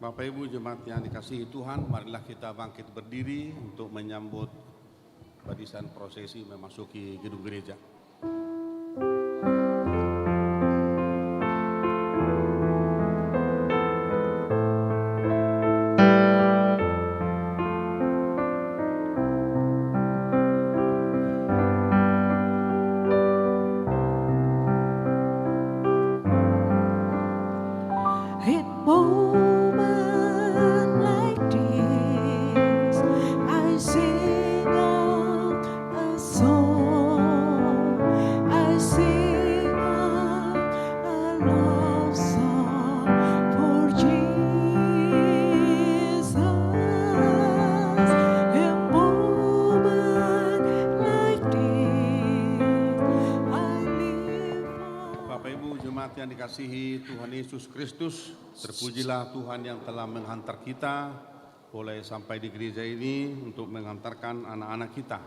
Bapak Ibu jemaat yang dikasihi Tuhan, marilah kita bangkit berdiri untuk menyambut barisan prosesi memasuki gedung gereja. Yang dikasihi Tuhan Yesus Kristus, terpujilah Tuhan yang telah menghantar kita boleh sampai di gereja ini untuk menghantarkan anak-anak kita,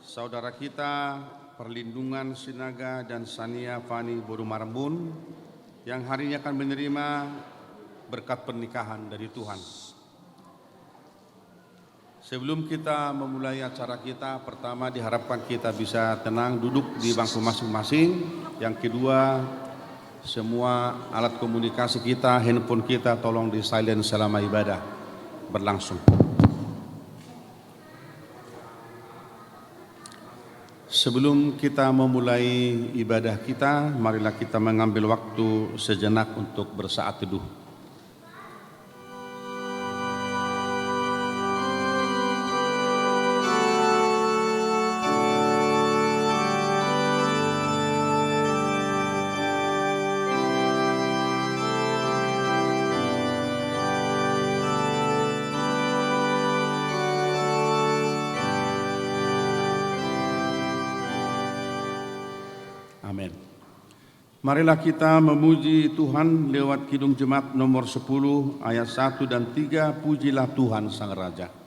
saudara kita, Perlindungan Sinaga dan Sania Fani Bodumarembun yang hari ini akan menerima berkat pernikahan dari Tuhan. Sebelum kita memulai acara kita, pertama diharapkan kita bisa tenang duduk di bangku masing-masing. Yang kedua, semua alat komunikasi kita, handphone kita tolong di silent selama ibadah berlangsung. Sebelum kita memulai ibadah kita, marilah kita mengambil waktu sejenak untuk bersaat teduh. Amin. Marilah kita memuji Tuhan lewat Kidung Jemaat nomor 10 ayat 1 dan 3, pujilah Tuhan Sang Raja.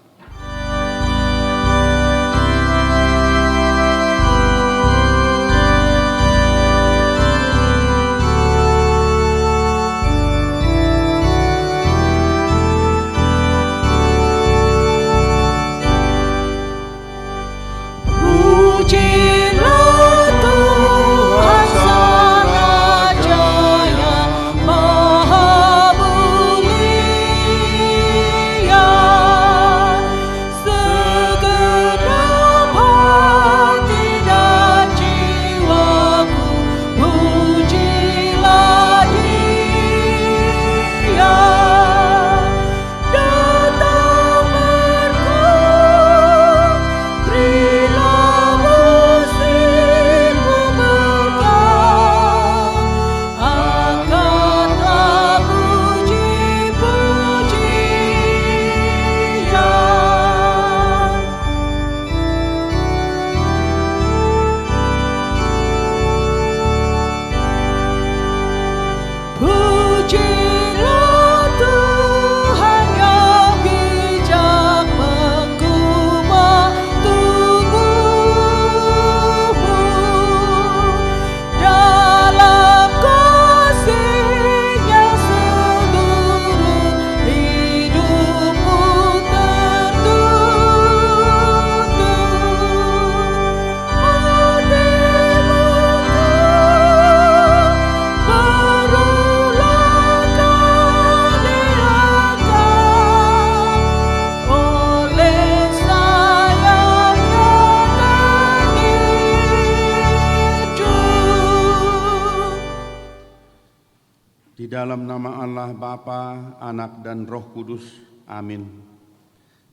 Dalam nama Allah Bapa, Anak dan Roh Kudus. Amin.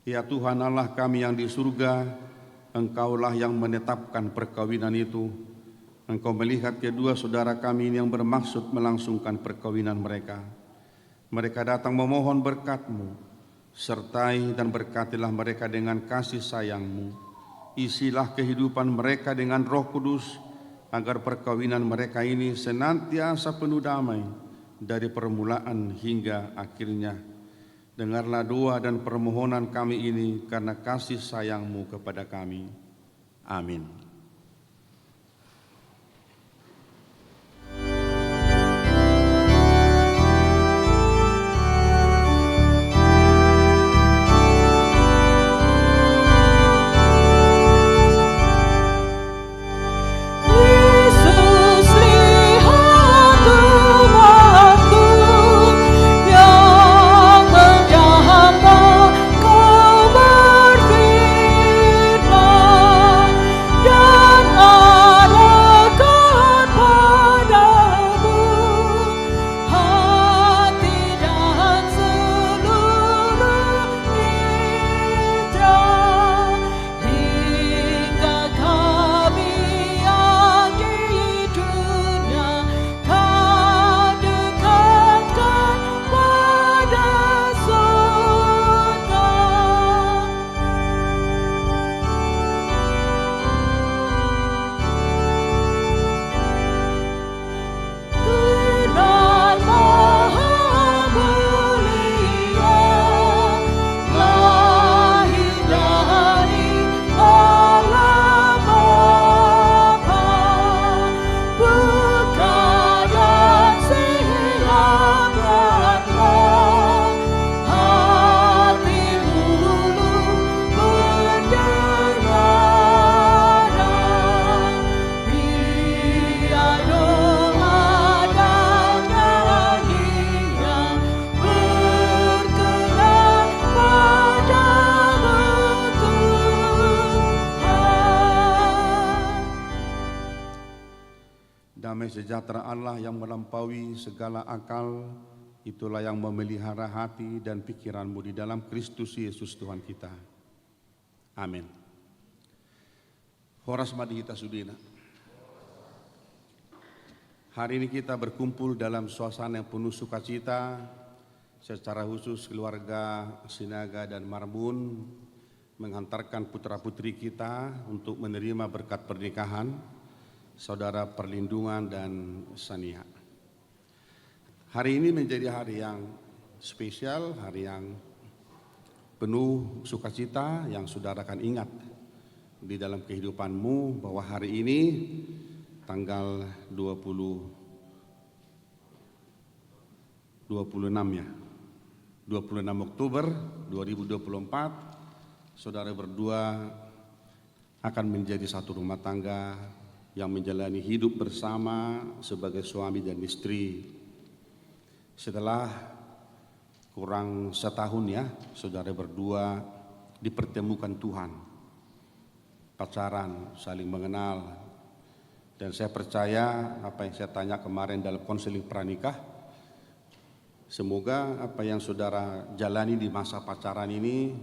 Ya Tuhan Allah kami yang di surga, Engkaulah yang menetapkan perkawinan itu. Engkau melihat kedua saudara kami ini yang bermaksud melangsungkan perkawinan mereka. Mereka datang memohon berkat-Mu. Sertai dan berkatilah mereka dengan kasih sayang-Mu. Isilah kehidupan mereka dengan Roh Kudus, agar perkawinan mereka ini senantiasa penuh damai dari permulaan hingga akhirnya. Dengarlah doa dan permohonan kami ini karena kasih sayang-Mu kepada kami. Amin. Damai sejahtera Allah yang melampaui segala akal, itulah yang memelihara hati dan pikiranmu di dalam Kristus Yesus Tuhan kita. Amin. Horas madhita sudina. Hari ini kita berkumpul dalam suasana yang penuh sukacita, secara khusus keluarga Sinaga dan Marbun menghantarkan putra-putri kita untuk menerima berkat pernikahan Saudara Perlindungan dan Sania. Hari ini menjadi hari yang spesial, hari yang penuh sukacita yang saudara akan ingat di dalam kehidupanmu, bahwa hari ini tanggal 26 Oktober 2024, saudara berdua akan menjadi satu rumah tangga yang menjalani hidup bersama sebagai suami dan istri. Setelah kurang setahun ya, saudara berdua dipertemukan Tuhan, pacaran, saling mengenal. Dan saya percaya apa yang saya tanya kemarin dalam konseling pranikah, semoga apa yang saudara jalani di masa pacaran ini,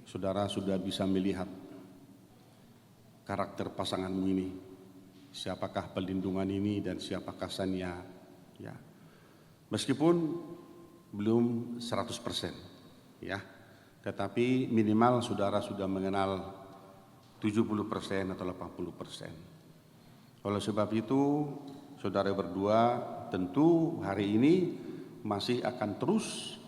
saudara sudah bisa melihat karakter pasanganmu ini. Siapakah Perlindungan ini dan siapakah Sania, ya. Meskipun belum 100%, ya, tetapi minimal saudara sudah mengenal 70% atau 80%. Oleh sebab itu, saudara berdua tentu hari ini masih akan terus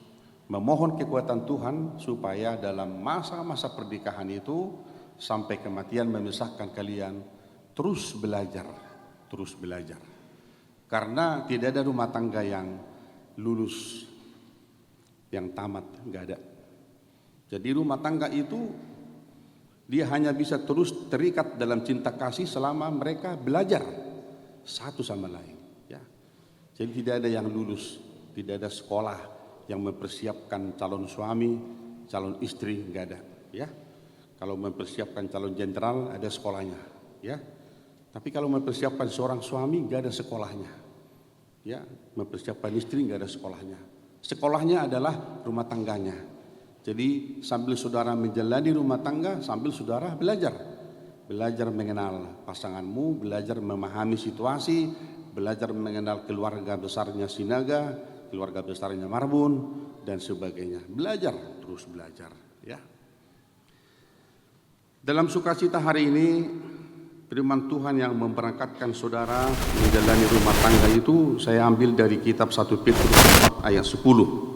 memohon kekuatan Tuhan supaya dalam masa-masa pernikahan itu sampai kematian memisahkan kalian, terus belajar. Karena tidak ada rumah tangga yang lulus, yang tamat, enggak ada. Jadi rumah tangga itu dia hanya bisa terus terikat dalam cinta kasih selama mereka belajar satu sama lain, ya. Jadi tidak ada yang lulus, tidak ada sekolah yang mempersiapkan calon suami, calon istri, enggak ada, ya. Kalau mempersiapkan calon jenderal ada sekolahnya, ya. Tapi kalau mempersiapkan seorang suami enggak ada sekolahnya, ya. Mempersiapkan istri enggak ada sekolahnya. Sekolahnya adalah rumah tangganya. Jadi sambil saudara menjalani rumah tangga, sambil saudara belajar mengenal pasanganmu, belajar memahami situasi, belajar mengenal keluarga besarnya Sinaga, keluarga besarnya Marbun dan sebagainya. Terus belajar, ya. Dalam sukacita hari ini, firman Tuhan yang memberangkatkan saudara menjalani rumah tangga itu saya ambil dari kitab 1 Petrus 4 ayat 10.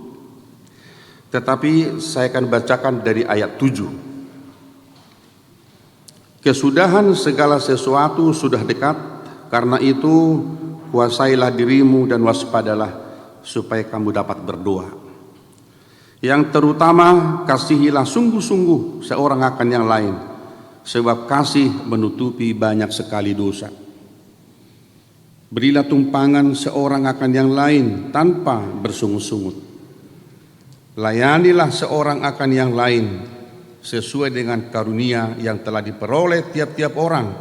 Tetapi saya akan bacakan dari ayat 7. Kesudahan segala sesuatu sudah dekat, karena itu kuasailah dirimu dan waspadalah supaya kamu dapat berdoa. Yang terutama kasihilah sungguh-sungguh seorang akan yang lain, sebab kasih menutupi banyak sekali dosa. Berilah tumpangan seorang akan yang lain tanpa bersungut-sungut. Layanilah seorang akan yang lain sesuai dengan karunia yang telah diperoleh tiap-tiap orang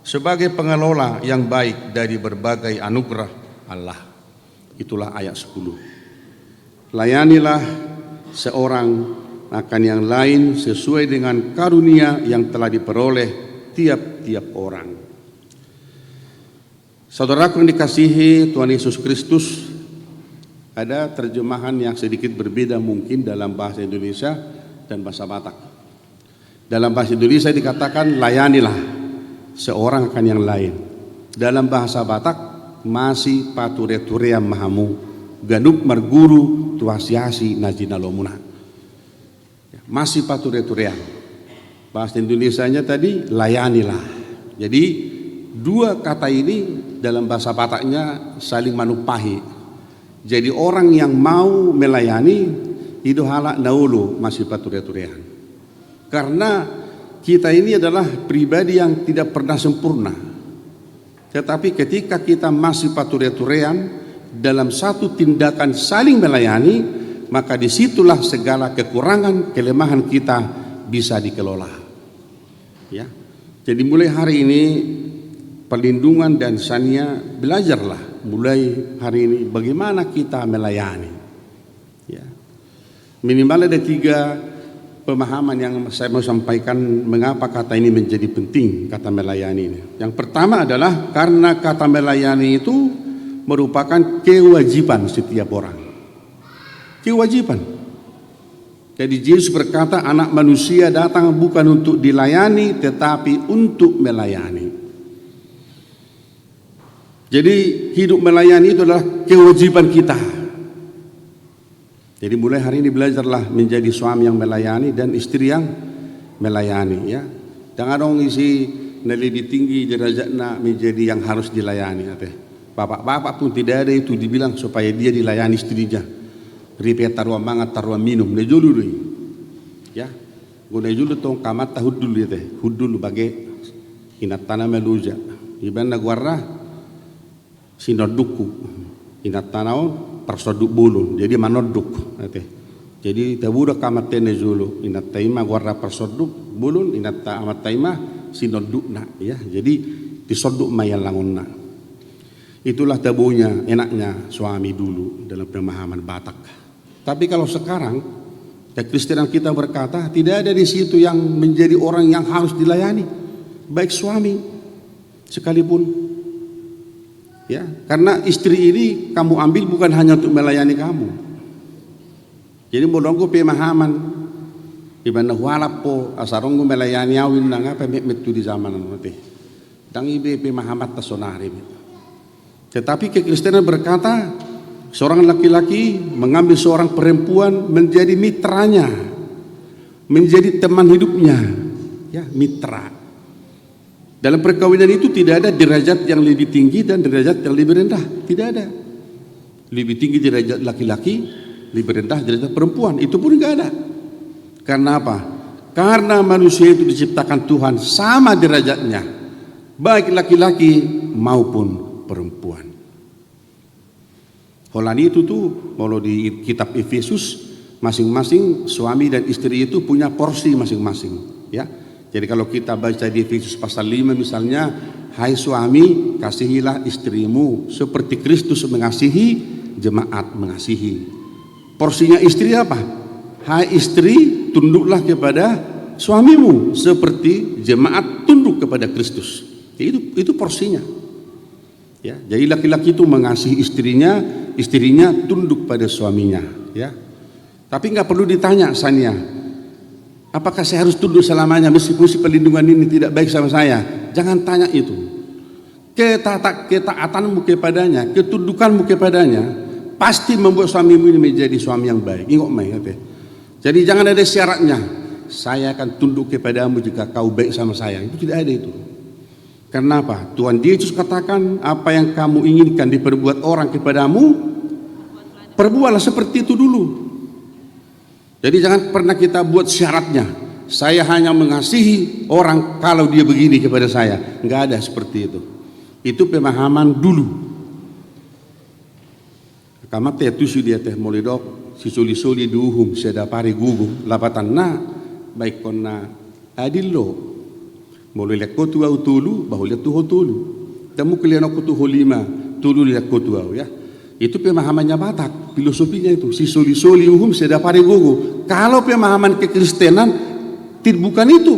sebagai pengelola yang baik dari berbagai anugerah Allah. Itulah ayat 10. Layanilah seorang akan yang lain sesuai dengan karunia yang telah diperoleh tiap-tiap orang. Saudaraku yang dikasihi Tuhan Yesus Kristus, ada terjemahan yang sedikit berbeda mungkin dalam bahasa Indonesia dan bahasa Batak. Dalam bahasa Indonesia dikatakan layanilah seorang akan yang lain. Dalam bahasa Batak masih paturetuream mahamu ganup marguru tuasiasi najinalomuna. Masih paturetuream. Bahasa Indonesianya tadi layanilah. Jadi dua kata ini dalam bahasa Bataknya saling manupahi. Jadi orang yang mau melayani itu halak naulu masih patureturean. Karena kita ini adalah pribadi yang tidak pernah sempurna. Tetapi ketika kita masih patureturean dalam satu tindakan saling melayani, maka disitulah segala kekurangan, kelemahan kita bisa dikelola. Ya. Jadi mulai hari ini perlindungan dan sania, belajarlah mulai hari ini bagaimana kita melayani. Ya. Minimal ada 3 pemahaman yang saya mau sampaikan mengapa kata ini menjadi penting, kata melayani ini. Yang pertama adalah karena kata melayani itu merupakan kewajiban setiap orang. Kewajiban. Jadi Yesus berkata, anak manusia datang bukan untuk dilayani tetapi untuk melayani. Jadi hidup melayani itu adalah kewajiban kita. Jadi mulai hari ini belajarlah menjadi suami yang melayani dan istri yang melayani, ya. Jangan dong isi lebih tinggi derajatnya menjadi yang harus dilayani. Bapak-bapak pun tidak ada itu dibilang supaya dia dilayani istrinya. Ripe taruh mangat taruh minum le julu dulu. Ya. Guna julu tong kamat tahud dulu ya teh. Hud dulu bagai inat tanah meluja. Iban nagwarna sinoduku. Inat tanah persoduk bulun. Jadi manoduk teh. Jadi tabuda kamat tene julu. Inat taima gwarna persoduk bulun, inat amat taima sinodukna, ya. Jadi disoduk mayal langunna. Itulah tabunya enaknya suami dulu dalam pemahaman Batak. Tapi kalau sekarang kekristenan kita berkata tidak ada di situ yang menjadi orang yang harus dilayani, baik suami sekalipun, ya, karena istri ini kamu ambil bukan hanya untuk melayani kamu. Jadi modongku pemahaman ibana walapo asarongku melayani awin nang apa metu di zaman nanti, dang ibe pemahaman tasonari. Tetapi kekristenan berkata seorang laki-laki mengambil seorang perempuan menjadi mitranya, menjadi teman hidupnya, ya, mitra. Dalam perkawinan itu tidak ada derajat yang lebih tinggi dan derajat yang lebih rendah, tidak ada. Lebih tinggi derajat laki-laki, lebih rendah derajat perempuan, itu pun tidak ada. Karena apa? Karena manusia itu diciptakan Tuhan sama derajatnya, baik laki-laki maupun perempuan. Holani itu tuh kalau di kitab Efesus masing-masing suami dan istri itu punya porsi masing-masing, ya. Jadi kalau kita baca di Efesus pasal 5 misalnya, hai suami kasihilah istrimu seperti Kristus mengasihi jemaat, mengasihi. Porsinya istri apa? Hai istri tunduklah kepada suamimu seperti jemaat tunduk kepada Kristus. Itu porsinya. Ya, jadi laki-laki itu mengasihi istrinya, istrinya tunduk pada suaminya, ya. Tapi nggak perlu ditanya Sania, apakah saya harus tunduk selamanya meskipun si perlindungan ini tidak baik sama saya? Jangan tanya itu. Ketaatanmu kepadanya, ketundukanmu kepadanya pasti membuat suamimu ini menjadi suami yang baik. Ingat mai, jadi jangan ada syaratnya. Saya akan tunduk kepadamu jika kau baik sama saya. Itu tidak ada itu. Karena apa? Tuhan Yesus katakan, apa yang kamu inginkan diperbuat orang kepadamu, perbuatlah seperti itu dulu. Jadi jangan pernah kita buat syaratnya. Saya hanya mengasihi orang kalau dia begini kepada saya. Enggak ada seperti itu. Itu pemahaman dulu. Kamat teh tusu dia teh molidok sisuli-suli duhum sedapari gugum lapatan na baik kona adillo. Mulai lihat kotu au tulu, bahu lihat tuho tulu. Temu kalian aku tuho 5, tulu lihat kotu au, ya. Itu pemahamannya Batak, filosofinya itu. Si soli uhum sedapari gugu. Kalau pemahaman kekristenan, bukan itu.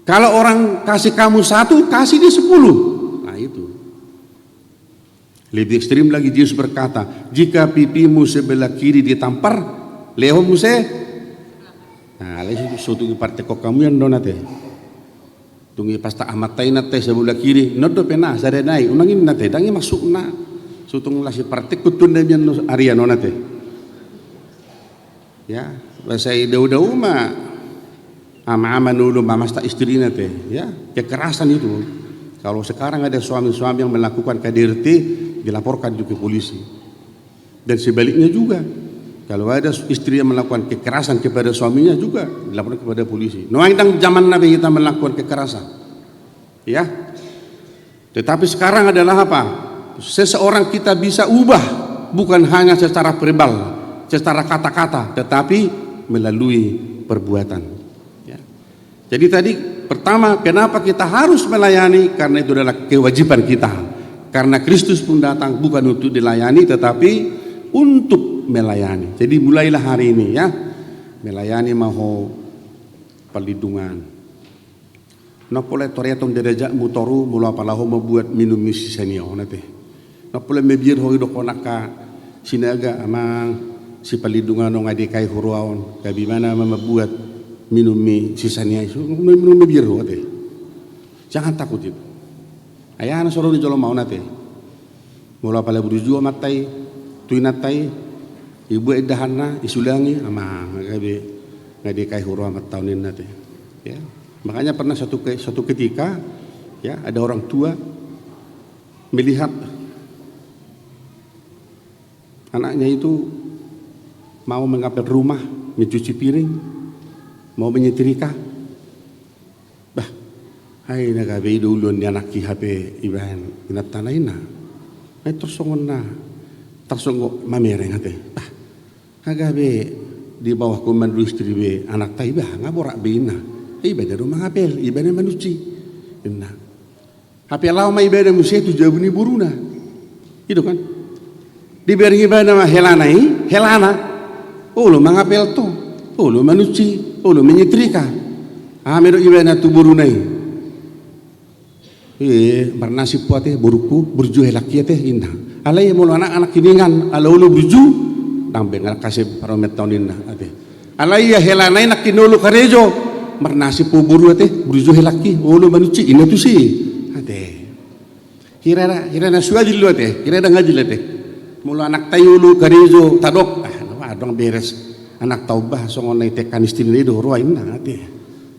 Kalau orang kasih kamu 1, kasih dia 10. Nah itu. Lebih ekstrim lagi Yesus berkata, jika pipimu sebelah kiri ditampar, lehomu nah, leho suatu partai kok kamu yang donate. Tungi pasta amatai nate sebelah kiri nodo pena sarenai unangin nate dangi masuk na sutung lasi partek kutun dan Arya nonate, ya bahasa idau ma ama dulu mamasta istri nate, ya kekerasan itu. Kalau sekarang ada suami-suami yang melakukan KDRT dilaporkan juga ke polisi, dan sebaliknya juga kalau ada istri yang melakukan kekerasan kepada suaminya juga dilaporkan kepada polisi. Noang zaman Nabi kita melakukan kekerasan, ya. Tetapi sekarang adalah apa? Seseorang kita bisa ubah bukan hanya secara verbal, secara kata-kata, tetapi melalui perbuatan. Ya. Jadi tadi pertama, kenapa kita harus melayani? Karena itu adalah kewajiban kita. Karena Kristus pun datang bukan untuk dilayani, tetapi untuk melayani. Jadi mulailah hari ini ya, melayani maho perlindungan. Napole toretong derajat mutoru mula palaho membuat minum misi senior nanti. Napole mebir hoi dokonaka sinaga amang si perlindungan nong adekai huruaon. Kabi mana membuat minum mie sisanya itu minum mebir nanti. Jangan takut itu. Ayah anak soro di jolo mau nanti. Mula pala berujua matai, tuinatai, ibu edahana isulangi amang kabi ngadekai huruaon tahun ini nanti. Ya. Makanya pernah suatu ketika ya ada orang tua melihat anaknya itu mau mengapel rumah, mencuci piring, mau menyetrika. Bah, hai nagabe dulu ni anak ki HP iban inatanaina. Ai tersongo mamereng ate. Bah, nagabe di bawah komando istri be anak tai bah ngaborak bina. Ibadah rumah apel, ibadah manuci. Nah, apel lau mai ibadah musia tu jauh ni buruna. Itu kan? Diberi ibadah mah helana. Oh lo mangapel tu, oh lo manuci, oh lo menyetrika. Amedo ibadah tu burunai. Bernasib puate buruku berju helaki teh indah. Alai mulu anak-anak kiningan, alau lo berju, tambeng anak kasih paromet tahun indah ate. Alai ya helana nak kinolo karejo. Marnasi po buru ate burujo helaki olo manuci ina tu si ate kira na suadil lo ate kira na ngajil ate mula anak tayulu karizo tadok adong beres anak taubah songon nai tekan istin ni do roain na ate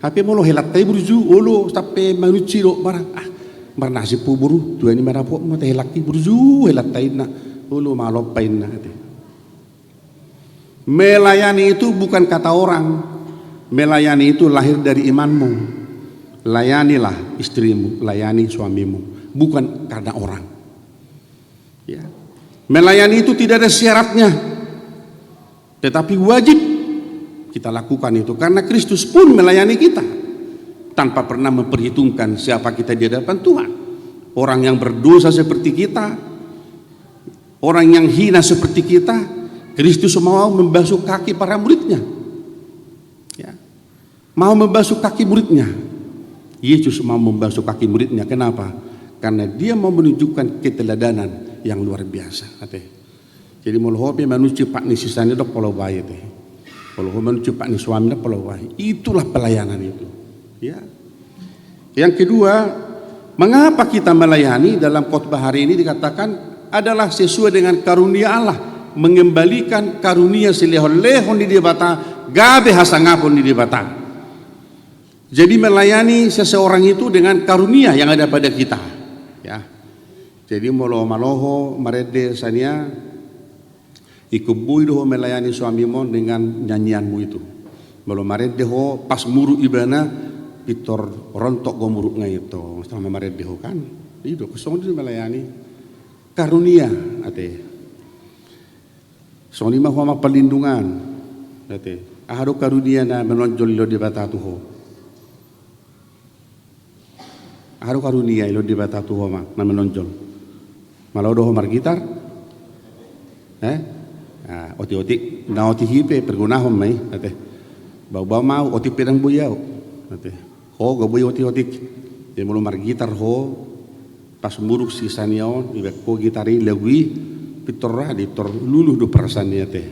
hape molo helat tay burujo olo tape manuci lo barang marnasi po buru tuani marapo mo te helaki burujo helat tay na olo malopain na ate. Melayani itu bukan kata orang. Melayani itu lahir dari imanmu. Layanilah istrimu, layani suamimu, bukan karena orang. Ya. Melayani itu tidak ada syaratnya, tetapi wajib kita lakukan itu karena Kristus pun melayani kita tanpa pernah memperhitungkan siapa kita di hadapan Tuhan. Orang yang berdosa seperti kita, orang yang hina seperti kita, Kristus mau membasuh kaki para muridnya. Mau membasuh kaki muridnya. Yesus mau membasuh kaki muridnya. Kenapa? Karena dia mau menunjukkan keteladanan yang luar biasa. Jadi molohope manusia pak ni sisanya dok polau bayi teh. Moloho manusia pak ni suami dok polau bayi. Itulah pelayanan itu. Ya. Yang kedua, mengapa kita melayani? Dalam khotbah hari ini dikatakan adalah sesuai dengan karunia Allah, mengembalikan karunia silehon-lehon di debata, gabe hasangapun di debata. Jadi melayani seseorang itu dengan karunia yang ada pada kita, ya. Jadi maloho marede sania ikubui doho melayani suamimu dengan nyanyianmu itu. Malo marede ho pas muru ibana pitor rontok go muruk itu. Sama marede ho kan. Itu kosong itu melayani karunia ate. Soni mah homa perlindungan ate. Ahado karunia na menonjol lo di batatu ho. Haru karunia ilo di bata tu homa na menonjol. Malau doho margitar, oti na oti hipe pergunahom mai, ate. Bau mau oti pedang buyau, ate. Ho go buy oti. Dia mulu margitar ho pas muruk si saniaon ibe ko gitari legui pitorra di tor luluh do perasaan ate.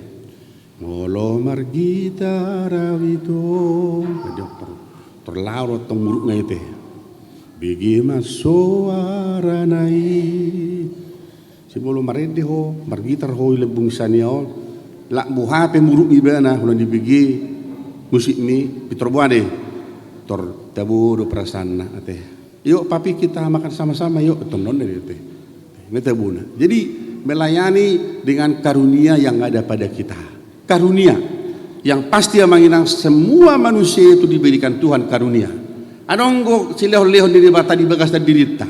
Molo margitar awito, terlalu tong muruk ngai te. Bigi suara nai simolo marede ho margitar ho lebung saniao lak buha pe muruk ibana hulun dibigi musik ni pitorbuane tor tabu do prasana ate yuk papi kita makan sama-sama yuk tonon dari ate metabuna. Jadi melayani dengan karunia yang ada pada kita, karunia yang pasti menginang semua manusia itu diberikan Tuhan karunia. Anonggo silehon-lehon di bata di bagas dan dirita.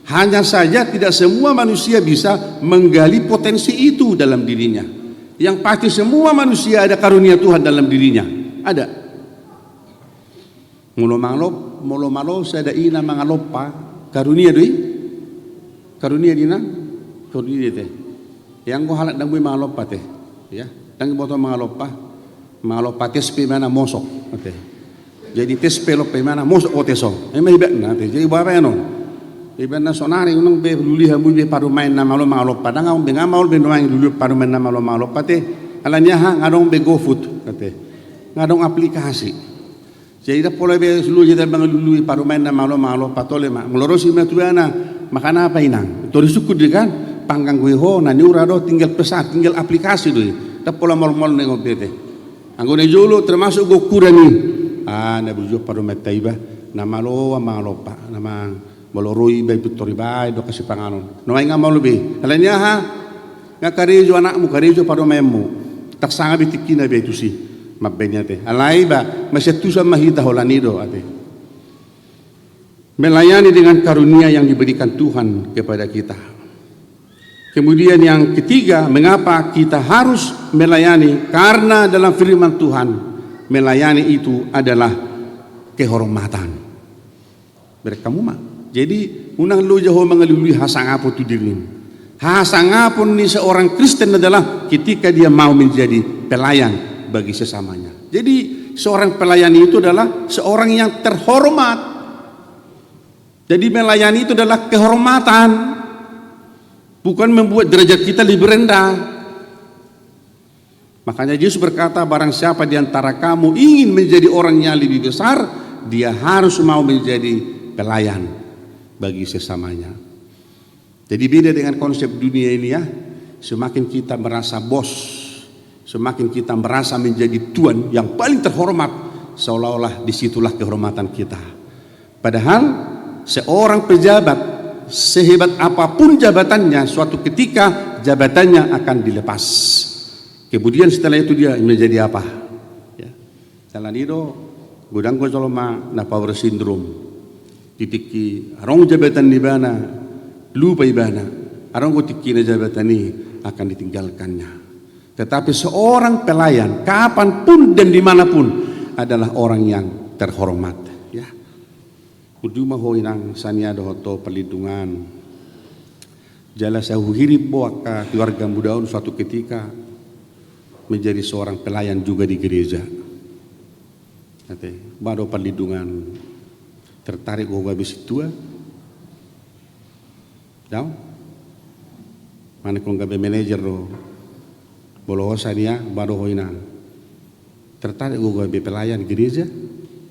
Hanya saja tidak semua manusia bisa menggali potensi itu dalam dirinya. Yang pasti semua manusia ada karunia Tuhan dalam dirinya. Ada. Mulo malo sada ina mangalopa karunia doi. Karunia dina. Karunia teh. Yang ko halat dang mangalopa teh. Ya, dang boto mangalopa. Mangalopa tes pe mana mosok teh. Jadi tes pe lo pe mana mosok o teso. Emang ibak na teh. Jadi bapa no. Ibak na sonari unang be luli hamu be paru main na malo mangalopa. Dang ngam be ngamal be noang luli paru main na malo mangalopa teh. Alanya ha ngadong be GoFood teh. Ngadong aplikasi. Jadi dah pola be sulu jadi bang lulu paru main na malo patole mak melorosi matuana makan apa inang tori suku dia kan panggang gue ho na niurado tinggal pesan tinggal aplikasi doi dah pola mal nego bete anggone jolo termasuk go kurani na bujo paru metaiba na malo pa nama meloroi be pitori bai do kasih panganon no inga mau lebih alanya ha ngakarejo anakmu karejo paru memu tak sanga bitikina be itu sih mabenya teh alai ba masatusa mahita holanido ate melayani dengan karunia yang diberikan Tuhan kepada kita. Kemudian yang ketiga, mengapa kita harus melayani? Karena dalam firman Tuhan melayani itu adalah kehormatan berkamu mah jadi unang lu jauh mengelului hasangapun tu dirin hasangapun ni seorang Kristen adalah ketika dia mau menjadi pelayan bagi sesamanya. Jadi seorang pelayan itu adalah seorang yang terhormat. Jadi melayani itu adalah kehormatan, bukan membuat derajat kita lebih rendah. Makanya Yesus berkata, barang siapa di antara kamu ingin menjadi orang yang lebih besar, dia harus mau menjadi pelayan bagi sesamanya. Jadi beda dengan konsep dunia ini ya. Semakin kita merasa bos, semakin kita merasa menjadi tuan yang paling terhormat, seolah-olah disitulah kehormatan kita. Padahal seorang pejabat sehebat apapun jabatannya, suatu ketika jabatannya akan dilepas. Kemudian setelah itu dia menjadi apa? Ya. Dalam itu gudang koloma na power syndrome. Titiki arong jabatan di mana, lupa ibana. Arong titiki na jabatan ini akan ditinggalkannya. Tetapi seorang pelayan kapanpun dan dimanapun adalah orang yang terhormat. Ya, kudu mahoinang saniado hoto perlindungan. Jala sahu hirip boaka keluarga mudaun suatu ketika menjadi seorang pelayan juga di gereja. Nanti baru perlindungan tertarik gua habis tua. Tahu? Mana kau gabe manajer lo? Bolohosa dia baru hoinang tertarik gue be pelayan gereja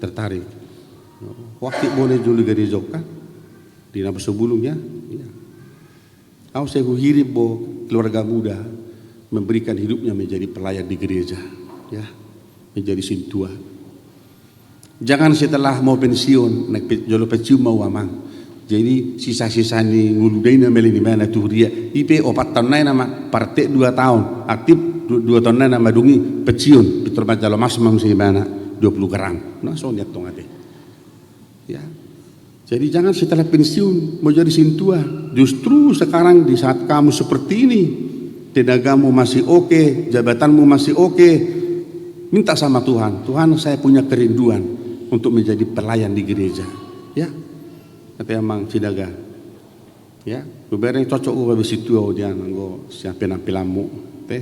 tertarik waktu boleh juli gereja kan di nama sebelumnya ya. Aku saya hirip bo keluarga muda memberikan hidupnya menjadi pelayan di gereja ya menjadi sintua. Jangan setelah mau pensiun naik jolo pecium mau amang. Jadi sisa-sisa ni nguludain namanya di mana tuh dia IP 4 tahun lain nama partai 2 tahun aktif 2 tahun lain nama dungi peciun diterima jalo mas mang si mana 20 gram nah so lihat tong ate ya jadi jangan setelah pensiun mau jadi sintua justru sekarang di saat kamu seperti ini tenagamu masih oke, jabatanmu masih oke, minta sama Tuhan saya punya kerinduan untuk menjadi pelayan di gereja ya. Tapi emang cidaga, ya, beberapa cocok gua besitu dia nggo siapa nampilamu, teh,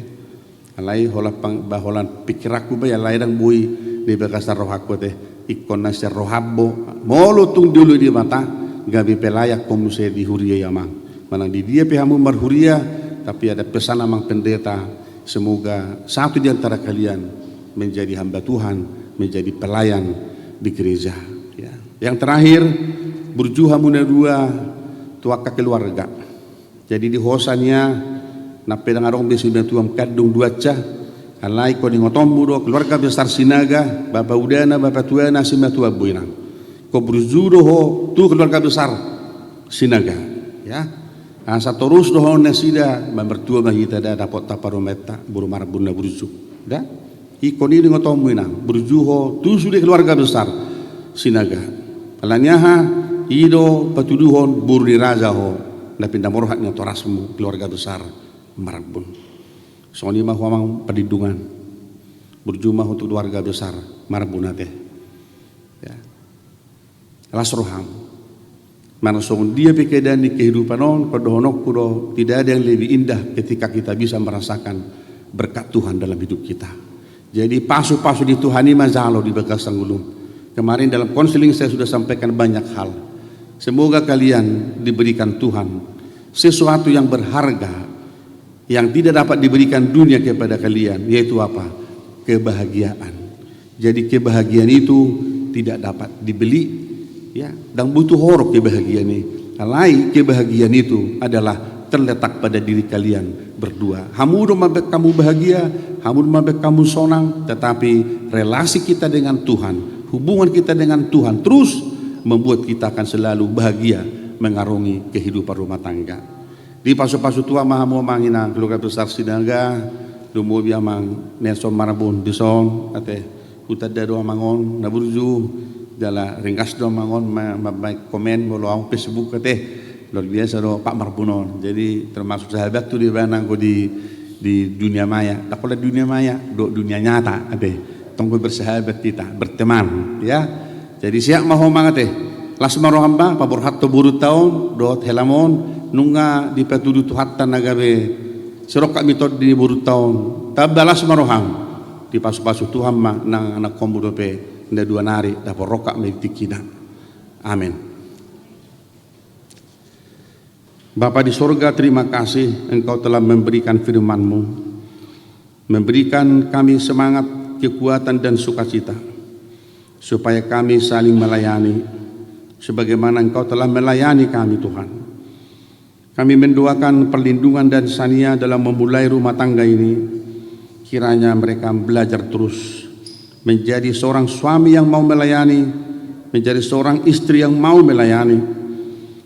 alai hola baholan pikir aku bayar lain bui di bekasar roh aku teh, ikon nasir rohabo, molo tung dulu di mata, gabi pelayak komuse di huria yamang, manang di dia pihamu marhuria, tapi ada pesan amang pendeta, semoga satu di antara kalian menjadi hamba Tuhan, menjadi pelayan di gereja, ya. Yang terakhir berjuha muna dua tuaka keluarga. Jadi di hosannya na pedang arong besi tuam kadung dua cah alai ko ngotombu do keluarga besar sinaga bapa udana bapa tuana simatua buinang. Ko berjudo ho tu keluarga besar sinaga ya. Asa terus do hone sida mertua mahita da dapat taparometa buru marbuna berju. Da iko ni ngotombu inang berjuho tu sudah keluarga besar sinaga. Alanyaha ido patuduhon buru di raja ho na pindah morohatnya torasmu keluarga besar marabun soni mah huamang perlindungan berjumah untuk keluarga besar marabun teh ya lasroham. Manasong dia pekedan di kehidupan on kodohonok kudo tidak ada yang lebih indah ketika kita bisa merasakan berkat Tuhan dalam hidup kita. Jadi pasu-pasu di Tuhan ini mazalo di bekas sanggulum. Kemarin dalam konseling saya sudah sampaikan banyak hal. Semoga kalian diberikan Tuhan sesuatu yang berharga yang tidak dapat diberikan dunia kepada kalian, yaitu apa? Kebahagiaan. Jadi kebahagiaan itu tidak dapat dibeli, ya, dan butuh horok kebahagiaan ini. Alai kebahagiaan itu adalah terletak pada diri kalian berdua. Hamudu mabek kamu bahagia, hamudu mabek kamu sonang, tetapi relasi kita dengan Tuhan, hubungan kita dengan Tuhan terus membuat kita akan selalu bahagia mengarungi kehidupan rumah tangga. Di pasu-pasu tua mahamu mangina keluarga besar Sinaga, lumu biamang Nelson Marabun dison ate utada doa mangon naburju jala ringkas doa mangon baik komen bolo ang Facebook ate luar biasa do Pak Marbunon. Jadi termasuk sahabat tuh di mana di dunia maya. Tak boleh dunia maya, do dunia nyata ate. Tunggu bersahabat kita, berteman, ya. Jadi siap mau mangate. Las marohamba paborhat to buru taon dot helamon nunga di petudu tuhat tanagabe serok kami tot di buru taon tabalas maroham di pasu-pasu Tuhan ma nang anak kombu dope nda dua nari dapat rokak metikina. Amin. Bapa di sorga, terima kasih Engkau telah memberikan firman-Mu, memberikan kami semangat, kekuatan dan sukacita supaya kami saling melayani sebagaimana Engkau telah melayani kami Tuhan. Kami mendoakan perlindungan dan sania dalam memulai rumah tangga ini. Kiranya mereka belajar terus menjadi seorang suami yang mau melayani, menjadi seorang istri yang mau melayani,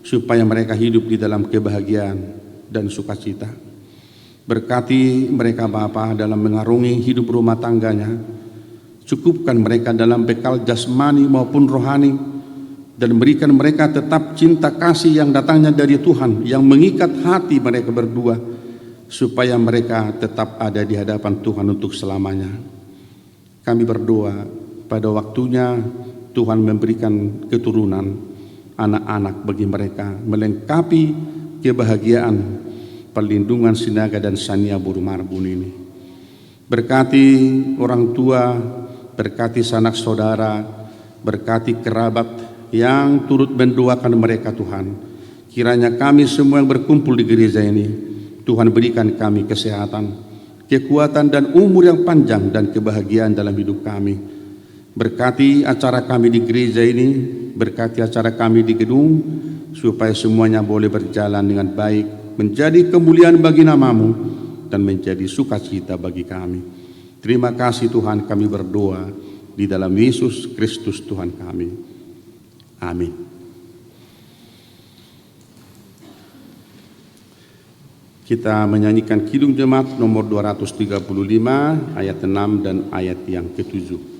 supaya mereka hidup di dalam kebahagiaan dan sukacita. Berkati mereka Bapa dalam mengarungi hidup rumah tangganya. Cukupkan mereka dalam bekal jasmani maupun rohani, dan berikan mereka tetap cinta kasih yang datangnya dari Tuhan, yang mengikat hati mereka berdua, supaya mereka tetap ada di hadapan Tuhan untuk selamanya. Kami berdoa pada waktunya Tuhan memberikan keturunan anak-anak bagi mereka, melengkapi kebahagiaan perlindungan Sinaga dan Sania Buru Marbun ini. Berkati orang tua, berkati sanak saudara, berkati kerabat yang turut mendoakan mereka Tuhan. Kiranya kami semua yang berkumpul di gereja ini, Tuhan berikan kami kesehatan, kekuatan dan umur yang panjang dan kebahagiaan dalam hidup kami. Berkati acara kami di gereja ini, berkati acara kami di gedung, supaya semuanya boleh berjalan dengan baik, menjadi kemuliaan bagi nama-Mu dan menjadi sukacita bagi kami. Terima kasih Tuhan, kami berdoa di dalam Yesus Kristus Tuhan kami. Amin. Kita menyanyikan Kidung Jemaat nomor 235 ayat 6 dan ayat yang ke-7.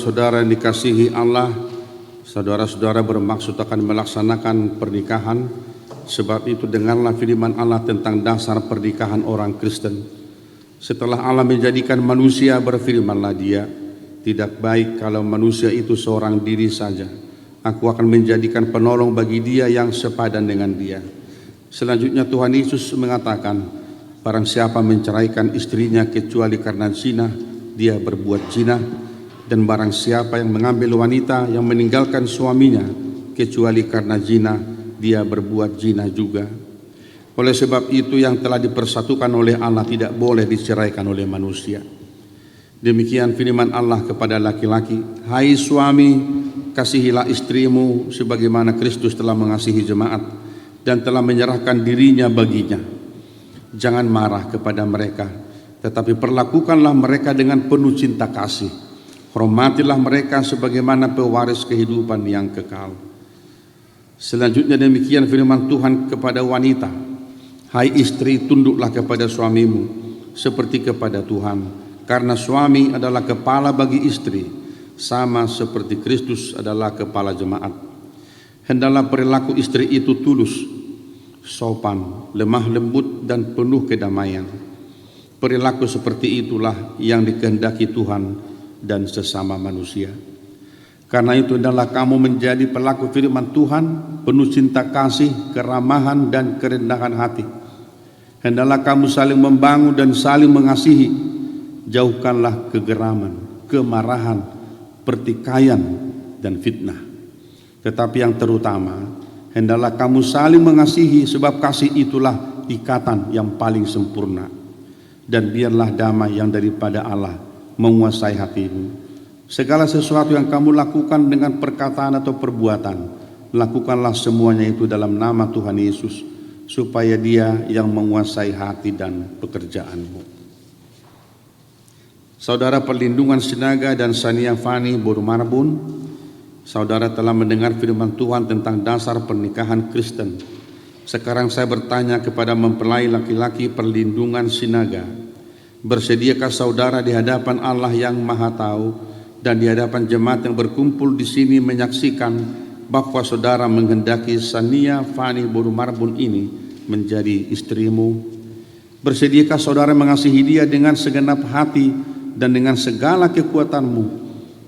saudara-saudara yang dikasihi Allah, saudara-saudara bermaksud akan melaksanakan pernikahan, sebab itu dengarlah firman Allah tentang dasar pernikahan orang Kristen. Setelah Allah menjadikan manusia, berfirmanlah Dia, tidak baik kalau manusia itu seorang diri saja. Aku akan menjadikan penolong bagi dia yang sepadan dengan dia. Selanjutnya Tuhan Yesus mengatakan, barang siapa menceraikan istrinya kecuali karena zina, dia berbuat zina. Dan barang siapa yang mengambil wanita yang meninggalkan suaminya kecuali karena zina, dia berbuat zina juga. Oleh sebab itu yang telah dipersatukan oleh Allah tidak boleh diceraikan oleh manusia. Demikian firman Allah kepada laki-laki, hai suami, kasihilah istrimu sebagaimana Kristus telah mengasihi jemaat dan telah menyerahkan dirinya baginya. Jangan marah kepada mereka, tetapi perlakukanlah mereka dengan penuh cinta kasih. Hormatilah mereka sebagaimana pewaris kehidupan yang kekal. Selanjutnya demikian firman Tuhan kepada wanita, hai istri, tunduklah kepada suamimu seperti kepada Tuhan. Karena suami adalah kepala bagi istri, sama seperti Kristus adalah kepala jemaat. Hendaklah perilaku istri itu tulus, sopan, lemah lembut, dan penuh kedamaian. Perilaku seperti itulah yang dikehendaki Tuhan dan sesama manusia. Karena itu hendaklah kamu menjadi pelaku firman Tuhan, penuh cinta kasih, keramahan, dan kerendahan hati. Hendaklah kamu saling membangun dan saling mengasihi. Jauhkanlah kegeraman, kemarahan, pertikaian, dan fitnah. Tetapi yang terutama, hendaklah kamu saling mengasihi, sebab kasih itulah ikatan yang paling sempurna. Dan biarlah damai yang daripada Allah menguasai hatimu. Segala sesuatu yang kamu lakukan dengan perkataan atau perbuatan, lakukanlah semuanya itu dalam nama Tuhan Yesus, supaya Dia yang menguasai hati dan pekerjaanmu. Saudara perlindungan Sinaga dan Sania Fani Borumarbun, saudara telah mendengar firman Tuhan tentang dasar pernikahan Kristen. Sekarang saya bertanya kepada mempelai laki-laki perlindungan Sinaga, bersediakah saudara di hadapan Allah yang Maha Tahu dan di hadapan jemaat yang berkumpul di sini menyaksikan bahwa saudara menghendaki Sania Fani Borumarbun ini menjadi istrimu? Bersediakah saudara mengasihi dia dengan segenap hati dan dengan segala kekuatanmu,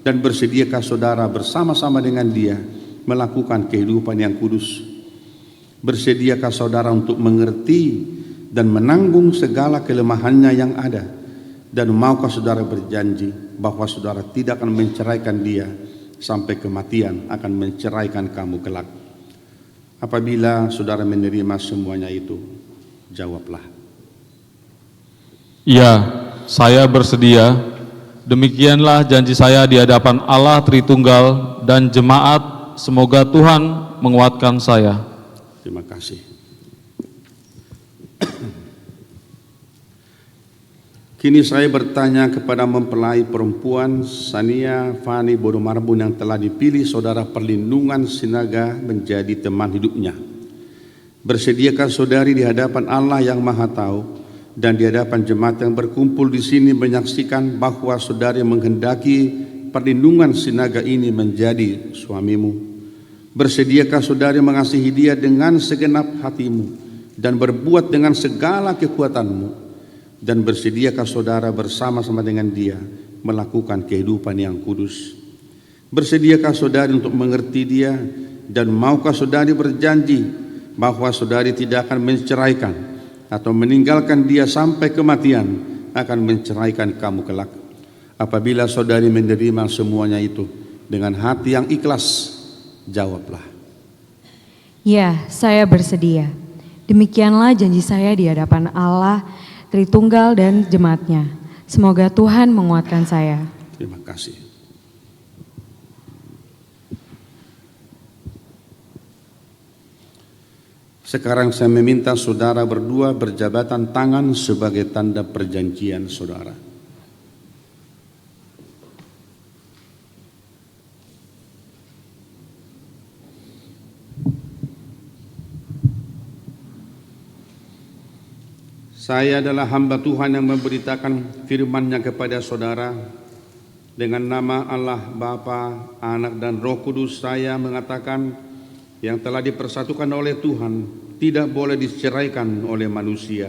dan bersediakah saudara bersama-sama dengan dia melakukan kehidupan yang kudus? Bersediakah saudara untuk mengerti dan menanggung segala kelemahannya yang ada? Dan maukah saudara berjanji bahwa saudara tidak akan menceraikan dia sampai kematian akan menceraikan kamu kelak? Apabila saudara menerima semuanya itu, jawablah. Ya, saya bersedia. Demikianlah janji saya di hadapan Allah Tritunggal dan jemaat. Semoga Tuhan menguatkan saya. Terima kasih. Kini saya bertanya kepada mempelai perempuan Sania Fani Borumarbun yang telah dipilih saudara perlindungan Sinaga menjadi teman hidupnya. Bersediakah saudari di hadapan Allah yang Maha Tahu dan di hadapan jemaat yang berkumpul di sini menyaksikan bahwa saudari menghendaki perlindungan Sinaga ini menjadi suamimu? Bersediakah saudari mengasihi dia dengan segenap hatimu dan berbuat dengan segala kekuatanmu? Dan bersediakah saudara bersama-sama dengan dia melakukan kehidupan yang kudus? Bersediakah saudari untuk mengerti dia, dan maukah saudari berjanji bahwa saudari tidak akan menceraikan atau meninggalkan dia sampai kematian akan menceraikan kamu kelak? Apabila saudari menerima semuanya itu dengan hati yang ikhlas, jawablah. Ya, saya bersedia. Demikianlah janji saya di hadapan Allah Tritunggal dan jemaatnya. Semoga Tuhan menguatkan saya. Terima kasih. Sekarang saya meminta saudara berdua berjabatan tangan sebagai tanda perjanjian saudara. Saya adalah hamba Tuhan yang memberitakan firman-Nya kepada saudara. Dengan nama Allah Bapa, Anak dan Roh Kudus saya mengatakan yang telah dipersatukan oleh Tuhan tidak boleh diceraikan oleh manusia.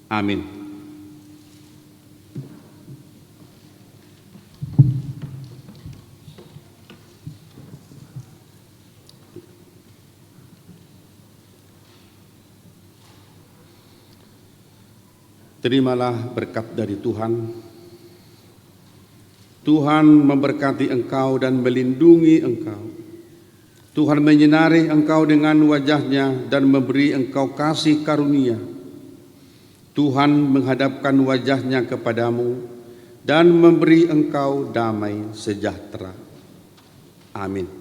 Amin. Terimalah berkat dari Tuhan. Tuhan memberkati engkau dan melindungi engkau. Tuhan menyinari engkau dengan wajah-Nya dan memberi engkau kasih karunia. Tuhan menghadapkan wajah-Nya kepadamu dan memberi engkau damai sejahtera. Amin.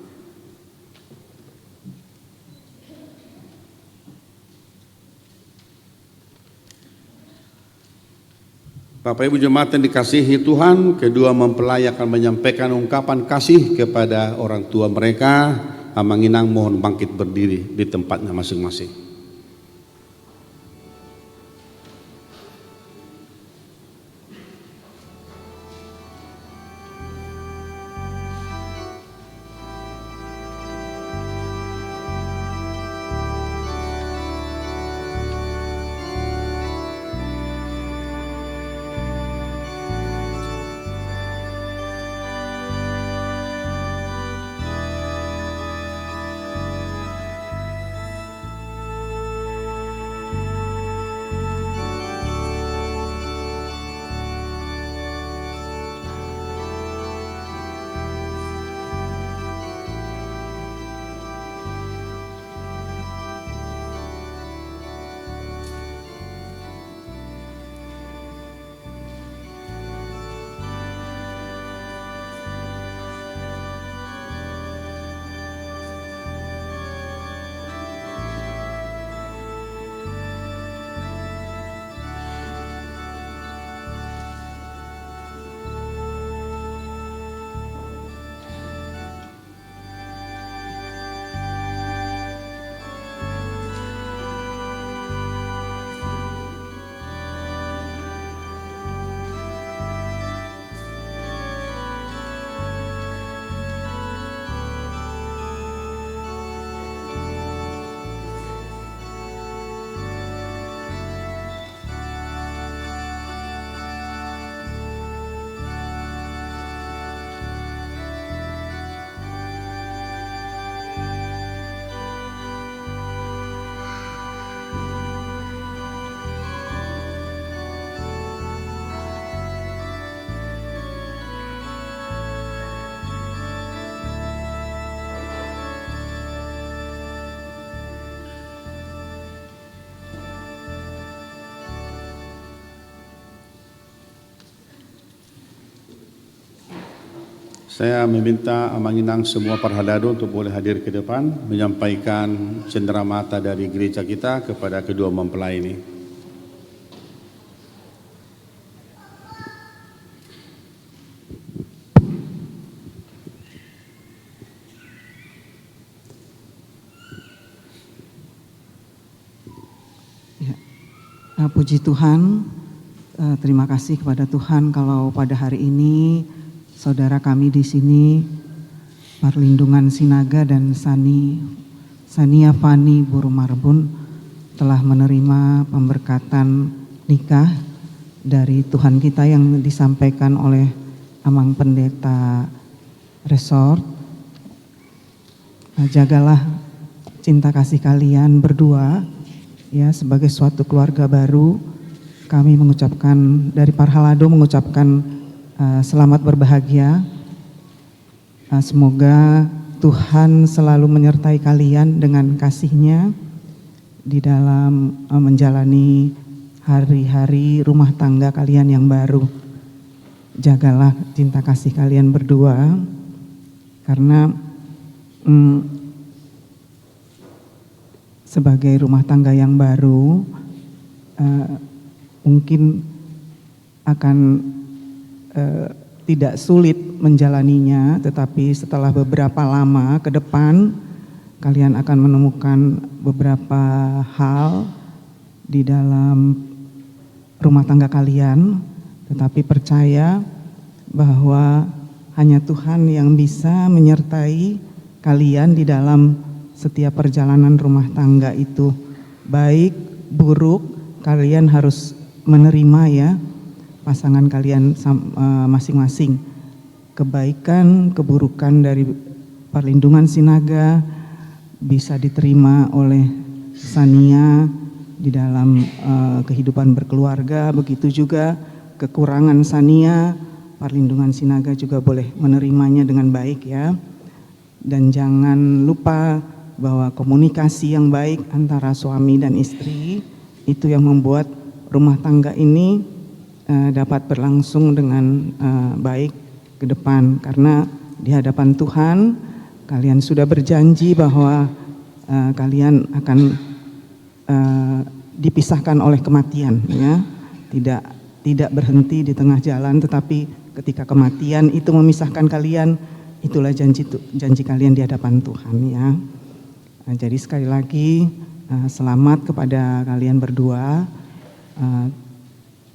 Bapak Ibu jemaat yang dikasihi Tuhan, kedua mempelai akan menyampaikan ungkapan kasih kepada orang tua mereka. Amanginang mohon bangkit berdiri di tempatnya masing-masing. Saya meminta Amanginang semua parhalado untuk boleh hadir ke depan menyampaikan cenderamata dari gereja kita kepada kedua mempelai ini. Ya, puji Tuhan, terima kasih kepada Tuhan kalau pada hari ini saudara kami di sini, Perlindungan Sinaga dan Sania Fani Burumarbun telah menerima pemberkatan nikah dari Tuhan kita yang disampaikan oleh Amang Pendeta Resort. Nah, jagalah cinta kasih kalian berdua ya sebagai suatu keluarga baru. Kami mengucapkan dari Parhalado mengucapkan selamat berbahagia. Semoga Tuhan selalu menyertai kalian dengan kasih-Nya di dalam menjalani hari-hari rumah tangga kalian yang baru. Jagalah cinta kasih kalian berdua, karena sebagai rumah tangga yang baru mungkin akan tidak sulit menjalaninya, tetapi setelah beberapa lama ke depan kalian akan menemukan beberapa hal di dalam rumah tangga kalian, tetapi percaya bahwa hanya Tuhan yang bisa menyertai kalian di dalam setiap perjalanan rumah tangga itu. Baik, buruk, kalian harus menerima ya pasangan kalian masing-masing. Kebaikan, keburukan dari Perlindungan Sinaga bisa diterima oleh Sania di dalam kehidupan berkeluarga, begitu juga kekurangan Sania, Perlindungan Sinaga juga boleh menerimanya dengan baik ya. Dan jangan lupa bahwa komunikasi yang baik antara suami dan istri itu yang membuat rumah tangga ini dapat berlangsung dengan baik ke depan. Karena di hadapan Tuhan kalian sudah berjanji bahwa kalian akan dipisahkan oleh kematian ya. Tidak berhenti di tengah jalan, tetapi ketika kematian itu memisahkan kalian, itulah janji kalian di hadapan Tuhan ya. Jadi sekali lagi selamat kepada kalian berdua.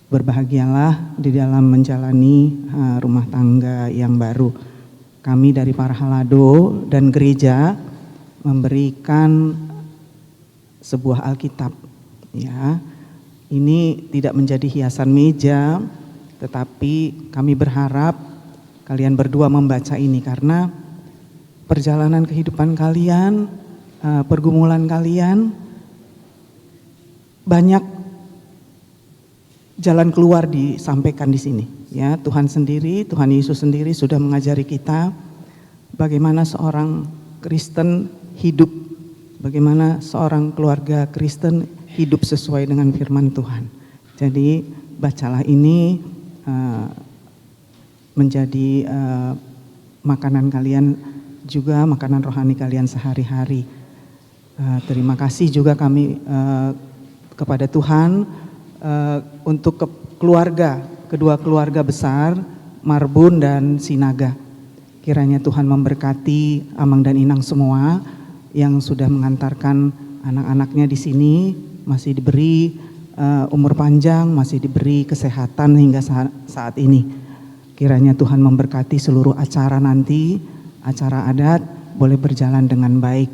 Berbahagialah di dalam menjalani rumah tangga yang baru. Kami dari Parhalado dan gereja memberikan sebuah Alkitab ya. Ini tidak menjadi hiasan meja, tetapi kami berharap kalian berdua membaca ini karena perjalanan kehidupan kalian, pergumulan kalian, banyak jalan keluar disampaikan di sini. Ya, Tuhan sendiri, Tuhan Yesus sendiri sudah mengajari kita bagaimana seorang Kristen hidup, bagaimana seorang keluarga Kristen hidup sesuai dengan firman Tuhan. Jadi bacalah ini menjadi makanan kalian juga, makanan rohani kalian sehari-hari. Terima kasih juga kami kepada Tuhan untuk keluarga, kedua keluarga besar, Marbun dan Sinaga. Kiranya Tuhan memberkati Amang dan Inang semua yang sudah mengantarkan anak-anaknya di sini, masih diberi umur panjang, masih diberi kesehatan hingga saat ini. Kiranya Tuhan memberkati seluruh acara nanti, acara adat boleh berjalan dengan baik.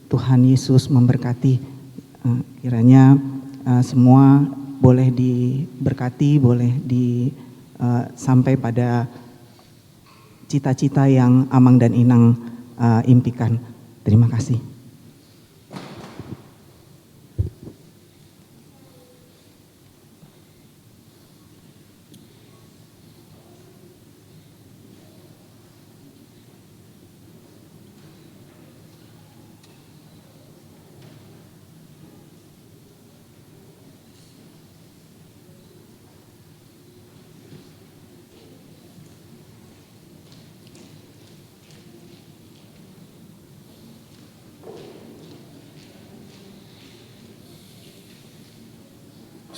Tuhan Yesus memberkati. Kiranya semua boleh diberkati, boleh sampai pada cita-cita yang Amang dan Inang impikan. Terima kasih.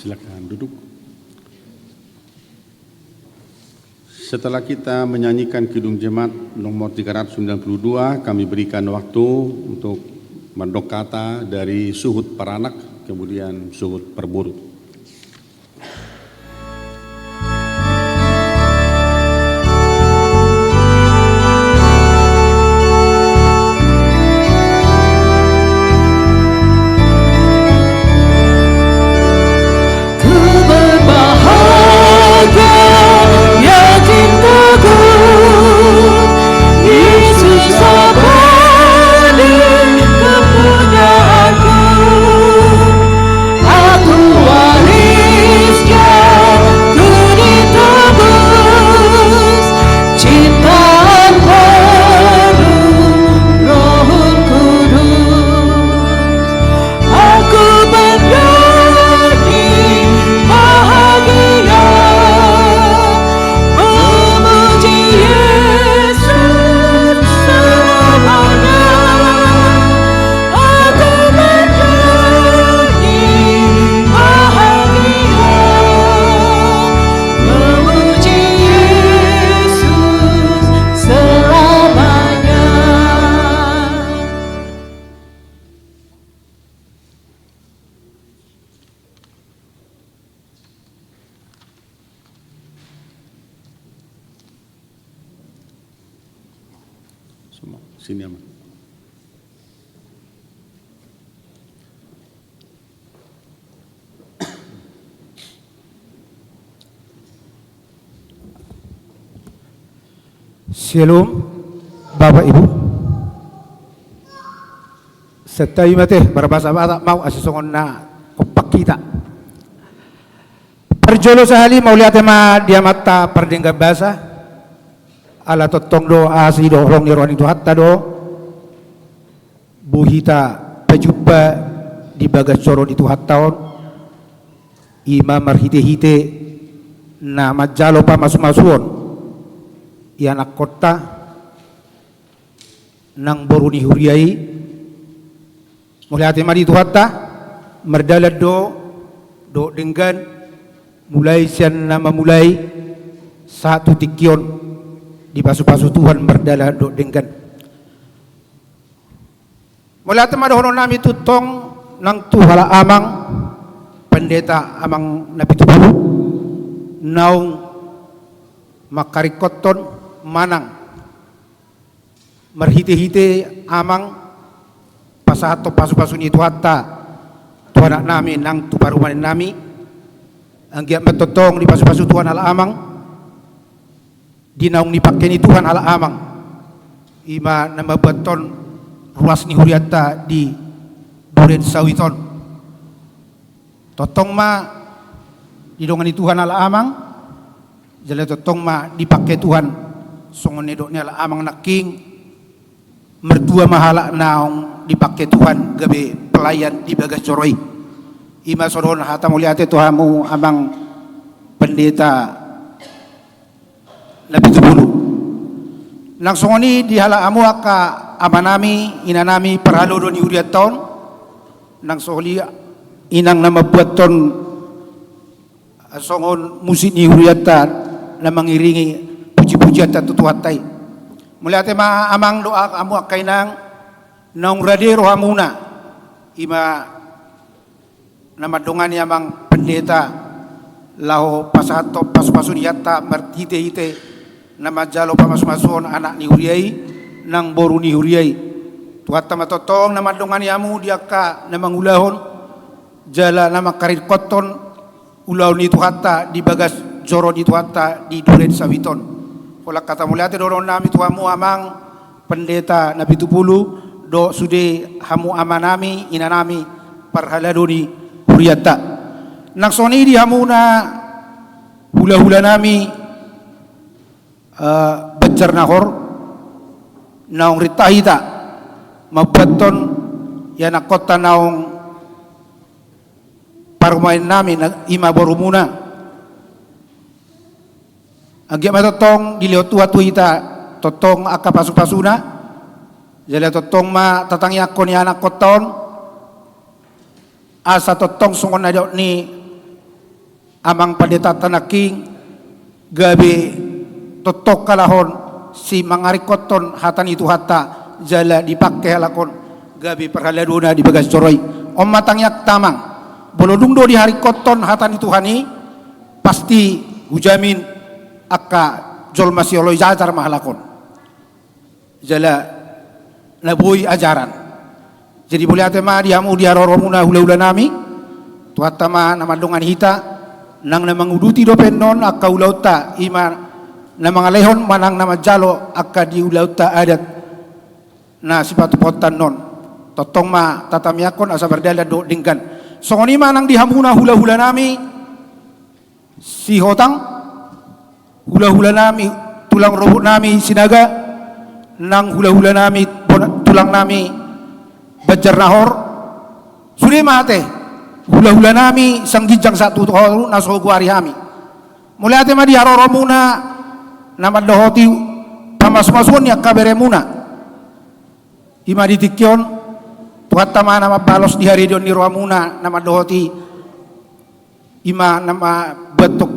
Silakan duduk. Setelah kita menyanyikan Kidung Jemaat nomor 392, kami berikan waktu untuk mendokata dari Suhud Paranak, kemudian Suhud Perburut. Aku Semua sini aman. Shalom, Bapak Ibu. Setayu mate berbahasa mau asisongon na opak kita. Perjolo sahali mau lihat tema dia mata perdenggar bahasa. Ala totong do asi do rong nirwani do hatta do. Buhita pejubba di bagas coro di tuhat tahun. Ima marhite-hite na majalo pa masuk-masuon. Anak kota nang boruni huriai mulai hati mari tuhata merdalad do dengan mulai sian nama mulai satu tikion di pasu-pasu Tuhan merdalad do dengan mulai hati mari honon nami tutong nang tuhala amang pendeta amang nabi tubuh naung makarikoton manang merhite-hite amang pasato pasu-pasu ni tuhatta tuhanak nami nang tuparuman nami anggiat metotong di pasu-pasu Tuhan ala amang dinaung dipakai ni Tuhan ala amang ima nama beton ruas ni huriata di Duren Sawiton totong ma didongan ni Tuhan ala amang jale totong ma dipakai Tuhan songon nedoknya ala amang naking mertua mahala naong dipakai Tuhan gabe pelayan di bagas coroi ima soron hata muliate Tuhamu amang pendeta Nabi Tubulu nang songoni di hala amu aka amanami inanami perhalo do ni uriat taon nang sohli inang nama buat ton songon musik ni uriatan na mangiringi puji-pujian tatutuhatai mulai tema amang doa amu akainang naung radero hamuna ima nama dongani amang pendeta lao pasato pasu-pasu diata merhite-hite nama jalo pamas-masuon anak ni huriai nang boru ni huriai tuhata matotong nama dongani amu diaka nama ngulahon jala nama karir koton ulau ni tuhata di bagas joro di tuhata di Duren Sawiton Kolak kata muliate doron nami tuamu amang pendeta Nabi Tupulu do sude hamu amanami inanami parhaladoni huriata nang soni di hamuna hula-hula nami bejarnahor naung ritahita mabaton yana kota naung parumain nami ima borumuna Agia matotong dilihat tua ita totong aka pasu-pasuna jadi totong ma tatang yakon ya anak koton asa totong songon ada ni amang pendeta tanaking gabe totok kalahon si mangari koton hatan itu hatta jala dipakai halakon gabe perhaladuna di bagas coroi om matang yak tamang bolodung do di hari koton hatan itu hani pasti hujamin aka jol masih oloi jajar mahalakon jala nabui ajaran jadi boleh atema diamu diaroromuna hula-hula nami tuatama nama dongan hita nang namang uduti do penon aka ulauta ima namang alehon manang nama jalo aka di ulauta adat na sipatu potan non totong ma tatamiakon asa berdala do dingkan songoni manang dihamuna hula-hula nami si hotang hula-hula nami tulang robot nami sinaga nang hula-hula nami tulang nami bajar nahor sudah mate hula-hula nami sanggijang satu tahun nasogu hari hami mulai ate ma diaroromuna nama dohoti pamas-masuon ya kaberemuna ima ditikyon tuhatta ma nama balos di hari don nirwamuna nama dohoti ima nama bentuk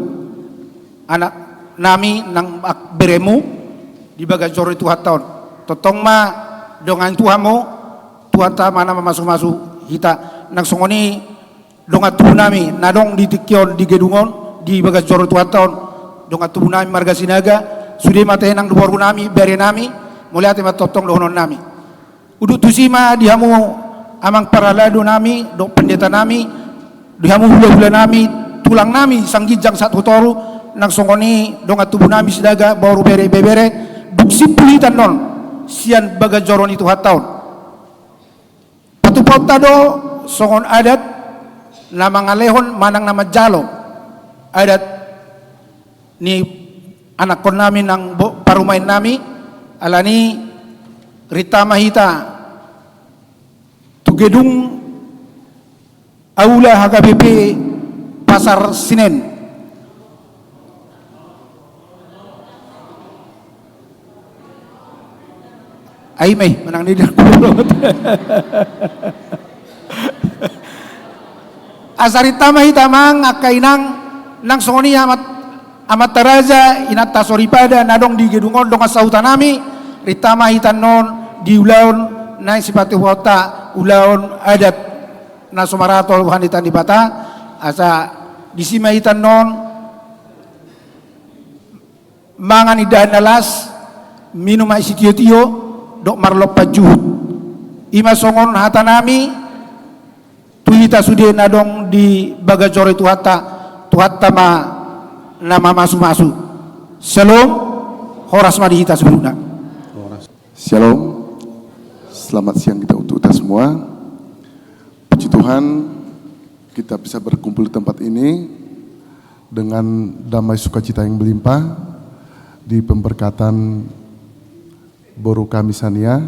anak nami nang beremu di bagas joro itu haton totong ma dongan tuhamu tuata mana masuk-masuk hita nang songoni dongan tubuh nami nadong di tikyon di gedungon di bagas joro itu haton dongan tubuh nami marga sinaga sudah mate nang duwaru nami bere nami mulia tema totong dohonon nami. Uduk tusima dihamu amang paralado nami, dok pendeta nami, dihamu hula-hula nami, tulang nami sang gijang satu toru, nang songoni donga tubuh nami sidaga baru bere-bere, duk sipulitan non, sian baga joron itu hataun. Patu pautado songon adat, nama ngalehon manang nama jalo, adat ni anak kon nami nang parumain nami, alani Rita Mahita tu gedung aula HKBP Pasar Senen. Aimeh menang di Asarita Mahita mang akainang nang songoni amat taraza inata soripada nadong di gedung ondong asautanami Rita Mahita non di ulaun na sipati wata ulaun adat na sumarato hanitan di bata asa di simaitan non mangan idahan nalas minum isi tio-tio dok marlop pajuhut ima songon hatanami tuhita sude nadong di bagajore tuhata ma nama masu-masu Shalom horas madihita sebelumnya. Shalom, selamat siang kita untuk kita semua. Puji Tuhan, kita bisa berkumpul di tempat ini dengan damai sukacita yang berlimpah di pemberkatan Boru kami Sania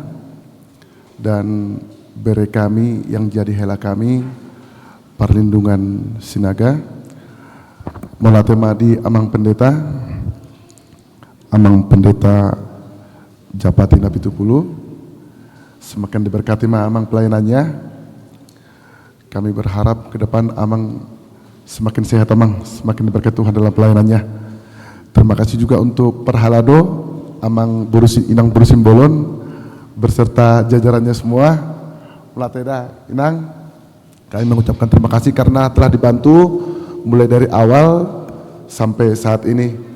dan bere kami yang jadi hela kami perlindungan Sinaga melatema di Amang Pendeta Japati Nabi Tupulu, semakin diberkati Amang pelayanannya. Kami berharap ke depan Amang semakin sehat, Amang semakin diberkati Tuhan dalam pelayanannya. Terima kasih juga untuk Perhalado Amang Inang Burusim Bolon berserta jajarannya semua. Melateda Inang, kami mengucapkan terima kasih karena telah dibantu mulai dari awal sampai saat ini.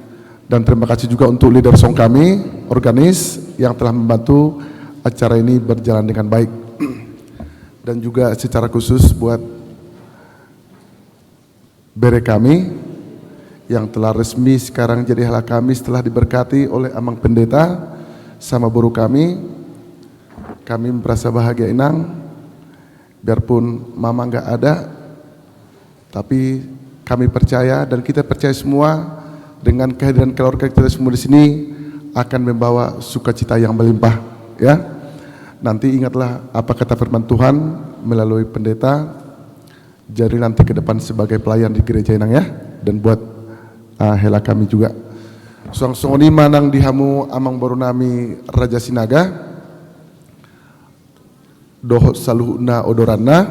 Dan terima kasih juga untuk leader song kami, organis yang telah membantu acara ini berjalan dengan baik. Dan juga secara khusus buat bere kami yang telah resmi sekarang jadi hela kami setelah diberkati oleh Amang Pendeta sama Boru kami merasa bahagia Inang. Biarpun Mama nggak ada, tapi kami percaya dan kita percaya semua dengan kehadiran keluarga kita semua di sini akan membawa sukacita yang melimpah, ya. Nanti ingatlah apa kata firman Tuhan melalui pendeta. Jadi nanti ke depan sebagai pelayan di gereja Inang ya, dan buat hela kami juga. Song-songoni manang dihamu Amang Boru nami Raja Sinaga, dohot saluhna odoranna,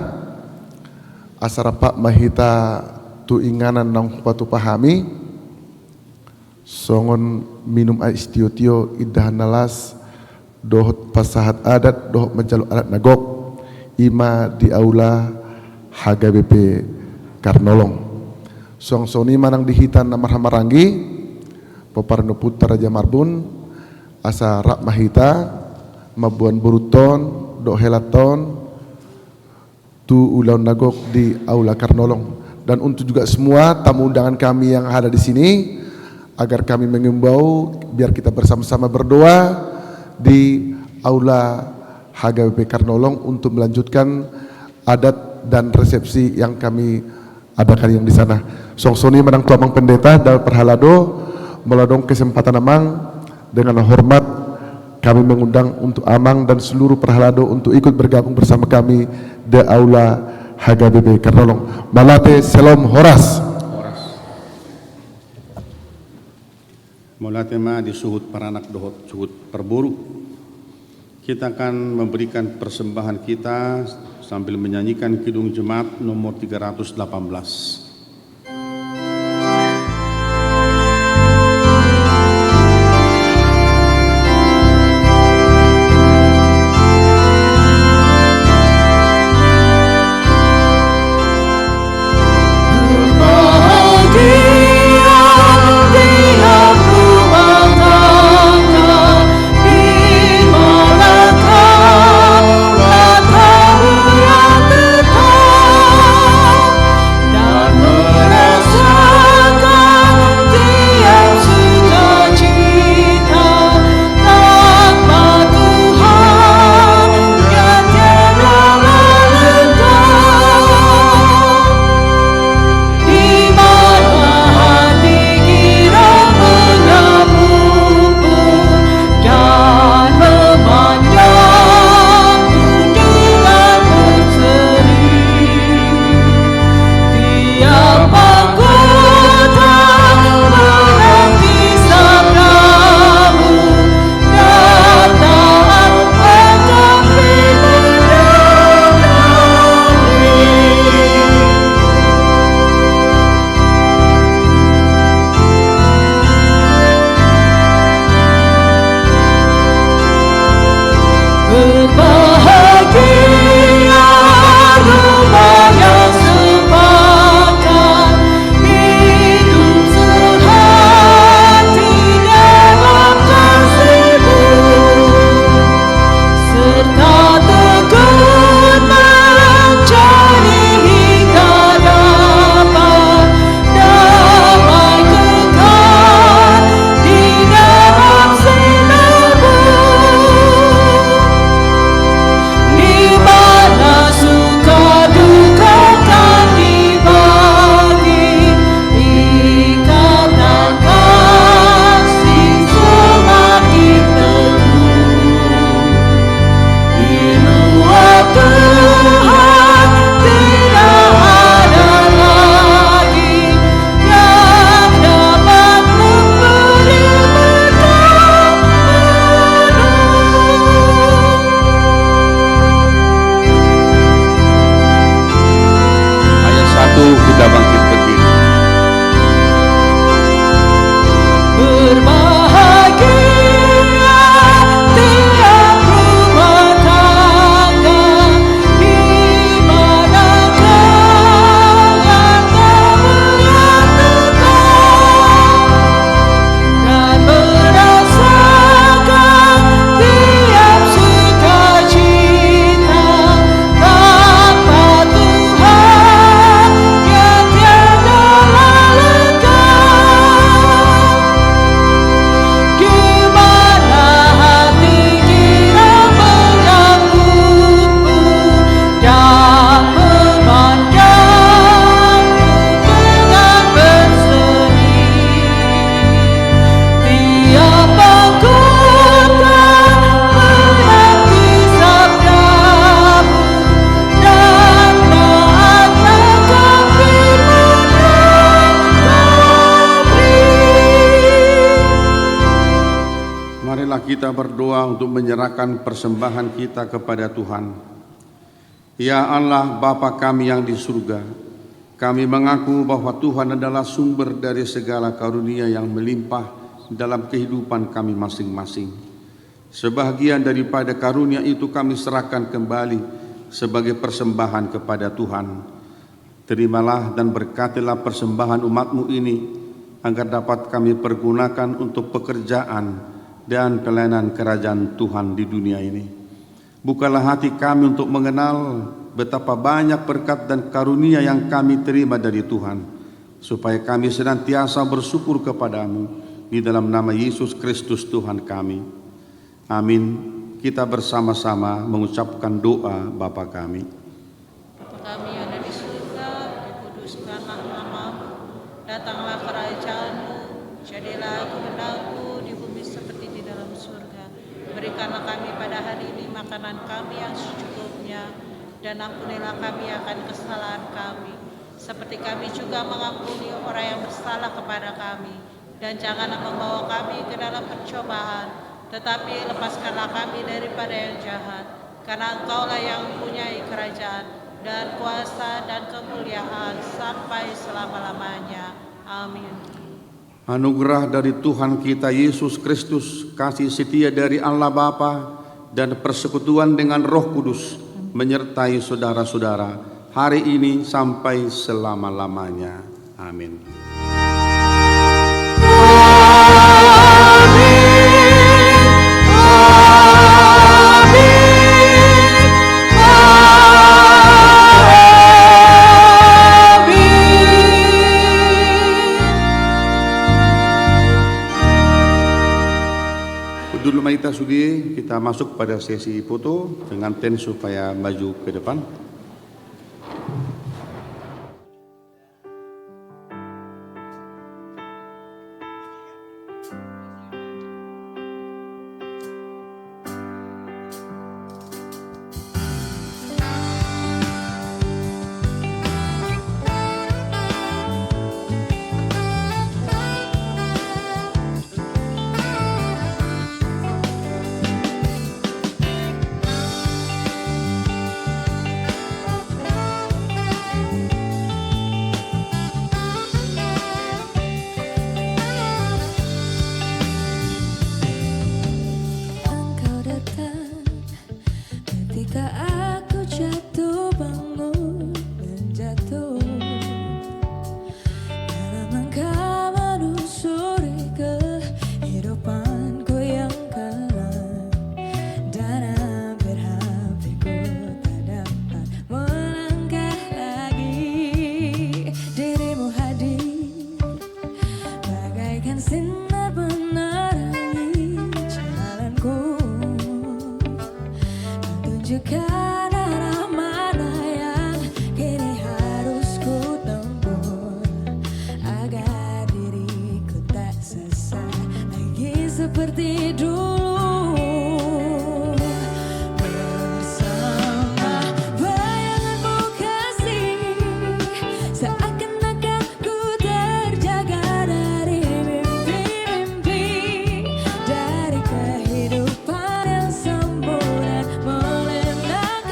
asara Pak Mahita tu inganan nang patu pahami. Songon minum ais tio-tio idahan nalas dohot pasahat adat dohot menjaluk adat nagok ima di aula HKBP Karnolong. Song-soni manang dihitan namar hamarangi Poparno Putra Raja Marbun asa rak mahita mabuan buruton do helaton tu ulau nagok di aula Karnolong. Dan untuk juga semua tamu undangan kami yang ada di sini, agar kami mengimbau biar kita bersama-sama berdoa di aula HKBP Karnolong untuk melanjutkan adat dan resepsi yang kami adakan yang di sana. Songsoni menang tu Amang Pendeta dan Perhalado meladong kesempatan Amang dengan hormat kami mengundang untuk Amang dan seluruh Perhalado untuk ikut bergabung bersama kami di aula HKBP Karnolong. Malate Shalom Horas. Molatema di suhut paranak dohot suhut perboru. Kita akan memberikan persembahan kita sambil menyanyikan Kidung Jemaat nomor 318. Bahagia di rumah tangga, di kita berdoa untuk menyerahkan persembahan kita kepada Tuhan. Ya Allah, Bapa kami yang di surga, kami mengaku bahwa Tuhan adalah sumber dari segala karunia yang melimpah dalam kehidupan kami masing-masing. Sebahagian daripada karunia itu kami serahkan kembali sebagai persembahan kepada Tuhan. Terimalah dan berkatilah persembahan umat-Mu ini, agar dapat kami pergunakan untuk pekerjaan dan pelayanan kerajaan Tuhan di dunia ini. Bukalah hati kami untuk mengenal betapa banyak berkat dan karunia yang kami terima dari Tuhan, supaya kami senantiasa bersyukur kepadamu di dalam nama Yesus Kristus Tuhan kami. Amin. Kita bersama-sama mengucapkan doa Bapa kami. Kami yang ada di surga, dikuduskanlah namamu, datanglah kerajaanmu, jadilah kehendakmu di bumi seperti di dalam surga. Berikanlah kami pada hari ini makanan kami yang secukupnya, dan ampunilah kami akan kesalahan kami, seperti kami juga mengampuni orang yang bersalah kepada kami. Dan janganlah membawa kami ke dalam percobaan, tetapi lepaskanlah kami daripada yang jahat. Karena Engkaulah yang mempunyai kerajaan dan kuasa dan kemuliaan sampai selama-lamanya. Amin. Anugerah dari Tuhan kita Yesus Kristus, kasih setia dari Allah Bapa, dan persekutuan dengan Roh Kudus menyertai saudara-saudara hari ini sampai selama-lamanya. Amin. Dulu kita sudi, kita masuk pada sesi foto dengan ten supaya maju ke depan. Seperti dulu bersama bayanganmu kasih, seakan-akan ku terjaga dari mimpi-mimpi, dari kehidupan yang sempurna melintang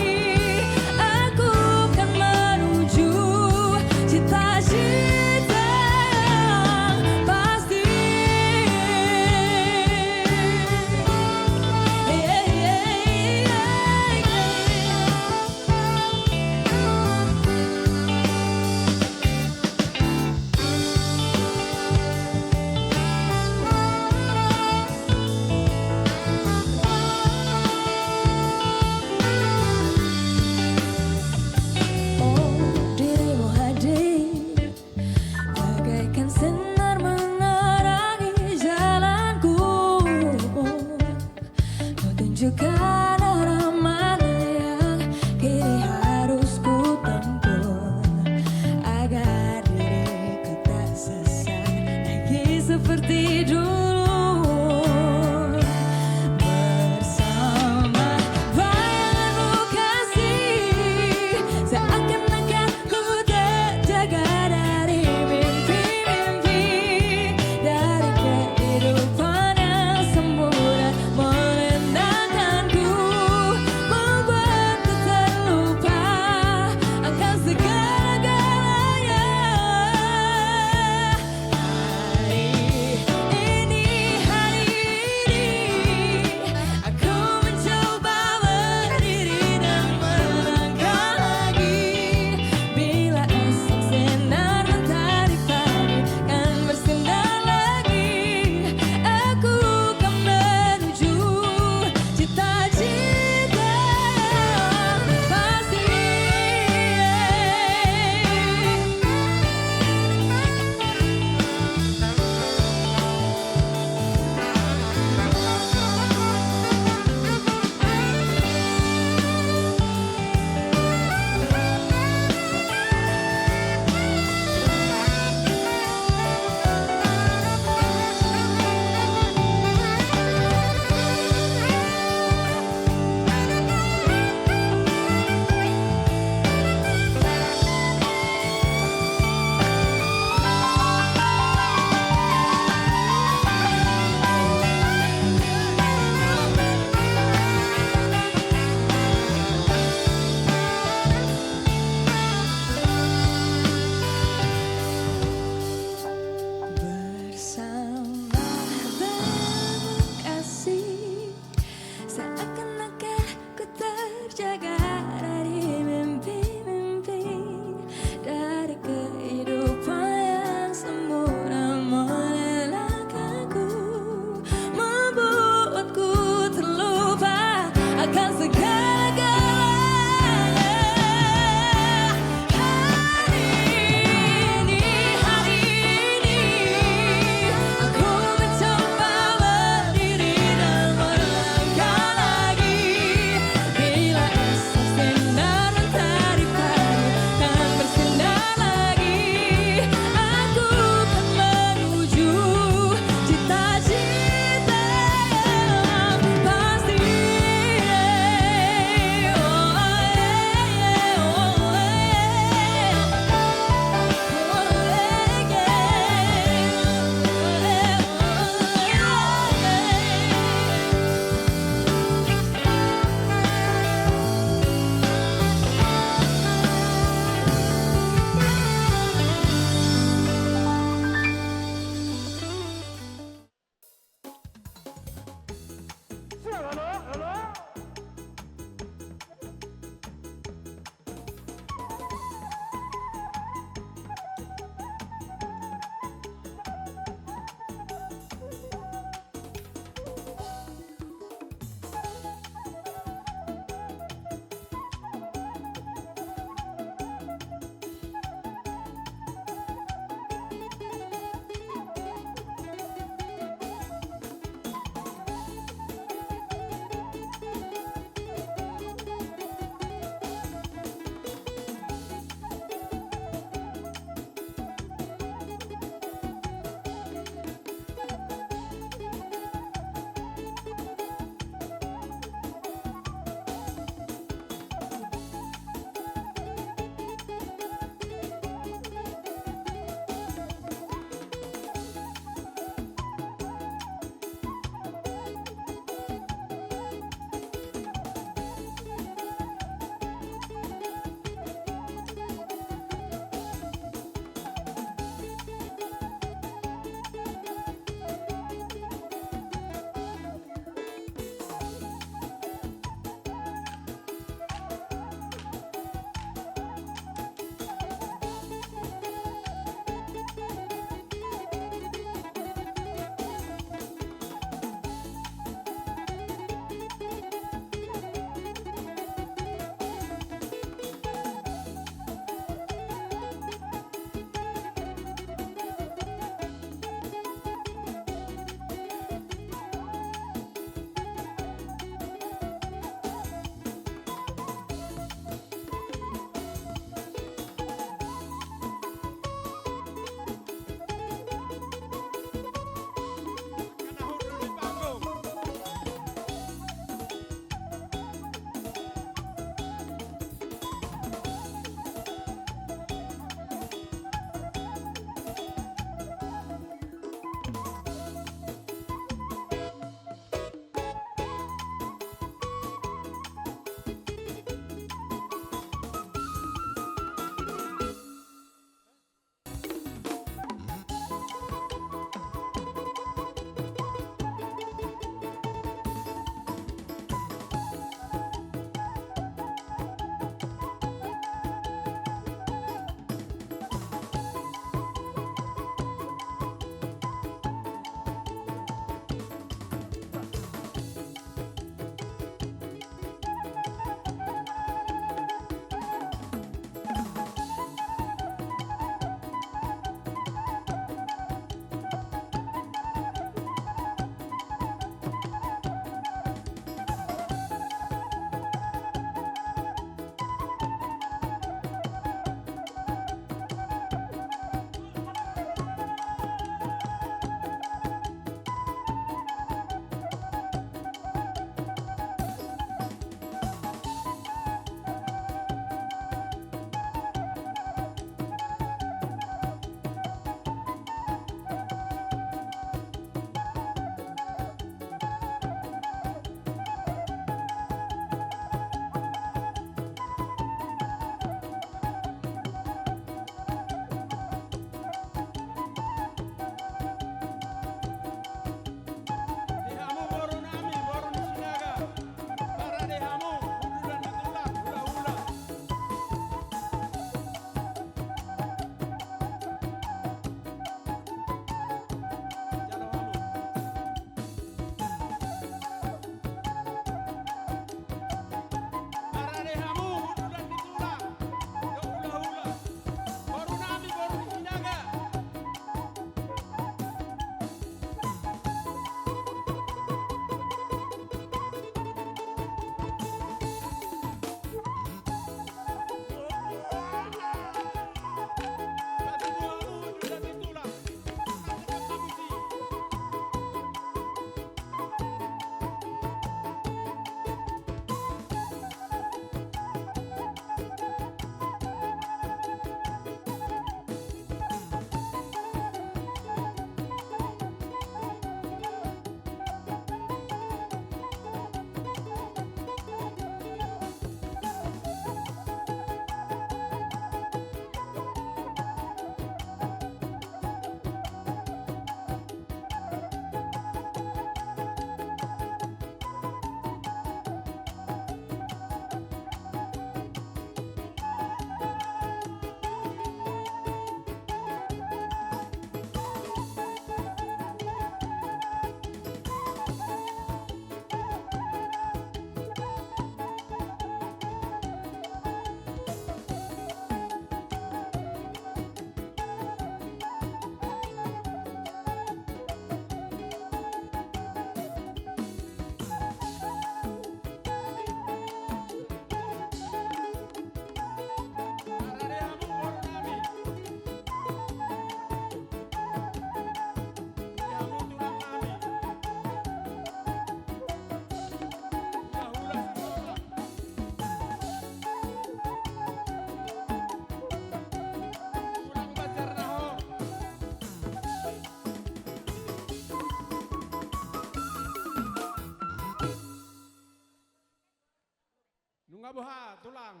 tulang.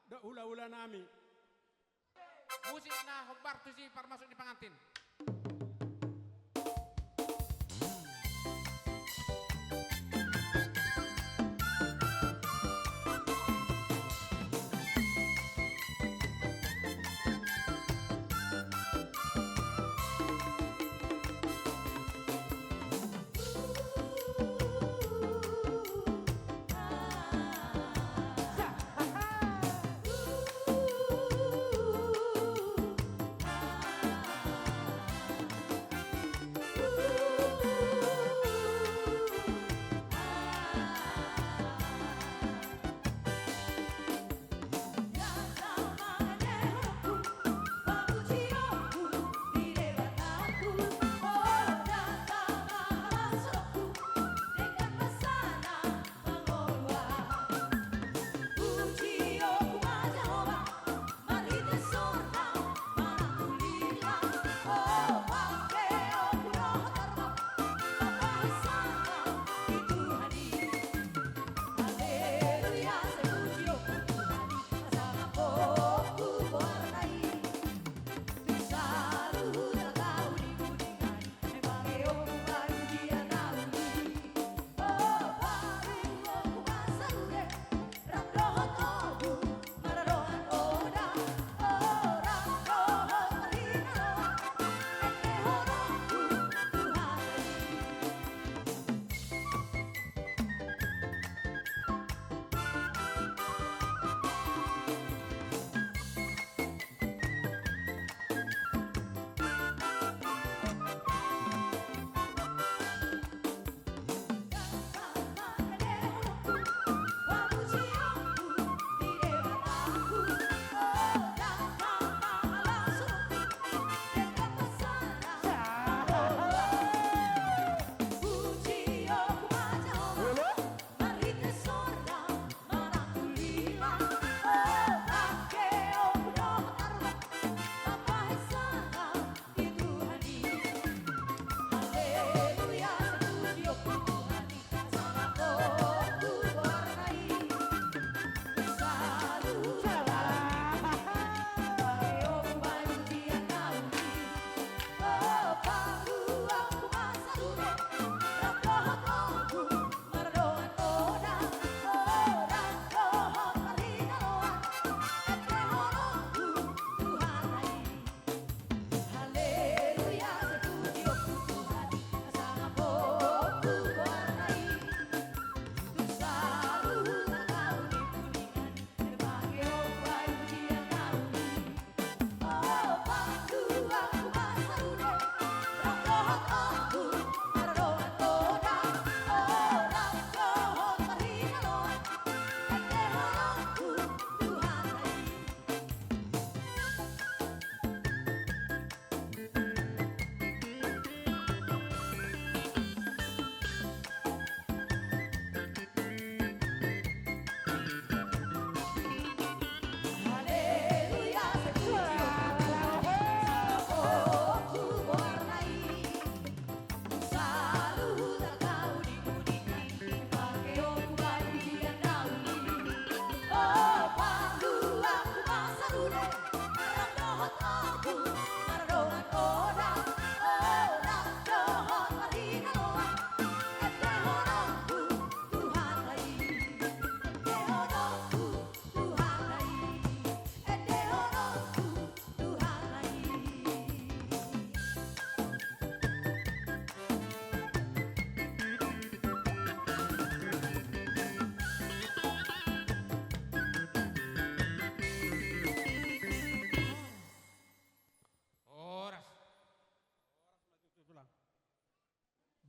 Da ula-ula nami. Musik na hobar tu si par masuk di pengantin.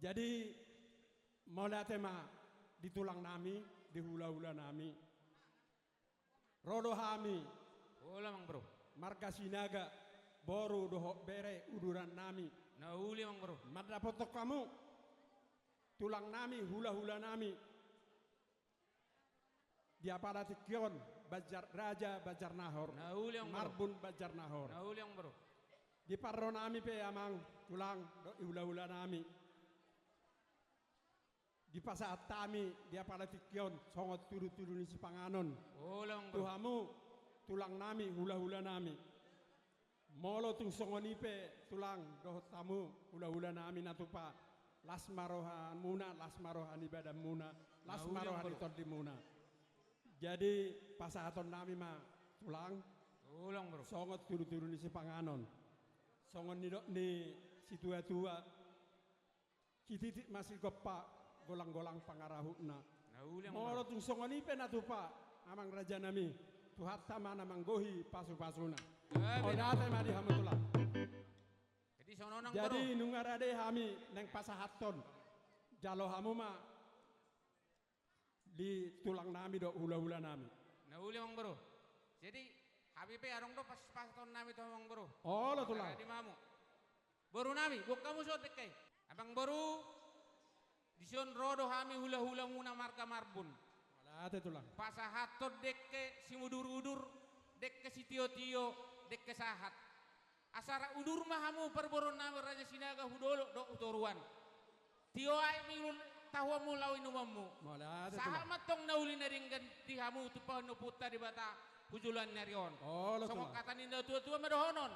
Jadi mulai tema di tulang nami, di hula-hula nami. Rodo hami. Hula mang bro. Marga sinaga, boru doho bere uduran nami. Na huli mang bro. Madra potok kamu, tulang nami, hula-hula nami. Dia pada tikion, bajar raja, bajar nahor. Na huli mang bro. Marbun bajar nahor. Na huli mang bro. Di parro nami pe amang tulang do hula-hula nami. di pasaat tami dia pada tikion songot turu-turu ni si panganon. Ulang bro. Tuhamu tulang nami hula-hula nami. Molo tung songonipe tulang doh tamu hula-hula nami natupa lasmarohan muna lasmarohan ibadah muna lasmarohan itod di muna. Jadi pasahaton nami ma tulang Ulang bro. songot turu-turu ni si panganon. Songot ni si tua-tua kititik masih gepak golang-golang pangarahuna. Ulang Molo tung songonipe natupa amang raja nami tuhatta mana manggohi pasu-pasuna. Odate ma di hamutullah. Jadi sononang bro. Jadi nungarade hami neng pasahaton jalo hamu ma di tulang nami do hula-hula nami. Ulang bro. Jadi Habib arong do pas tahun nami to mang bro. Oh lo tulang. Di mamu. Baru nami, gua kamu sotek kay. Abang baru dison rodo hami hula-hula muna marka marbun. Odate tulang. Pasahaton dekke si mudur-udur, dekke si tio-tio, dekke sahat. Asara udur mahamu perboron nami raja sinaga hudolo do utoruan. Tio ay milun tawamu lawin umamu. Odate tulang. Sahamat tong nauli na rin tihamu tupahan no puta di bata hujulan narion. Oh, lo Songok tulang. kata ninda tua-tua madohonon.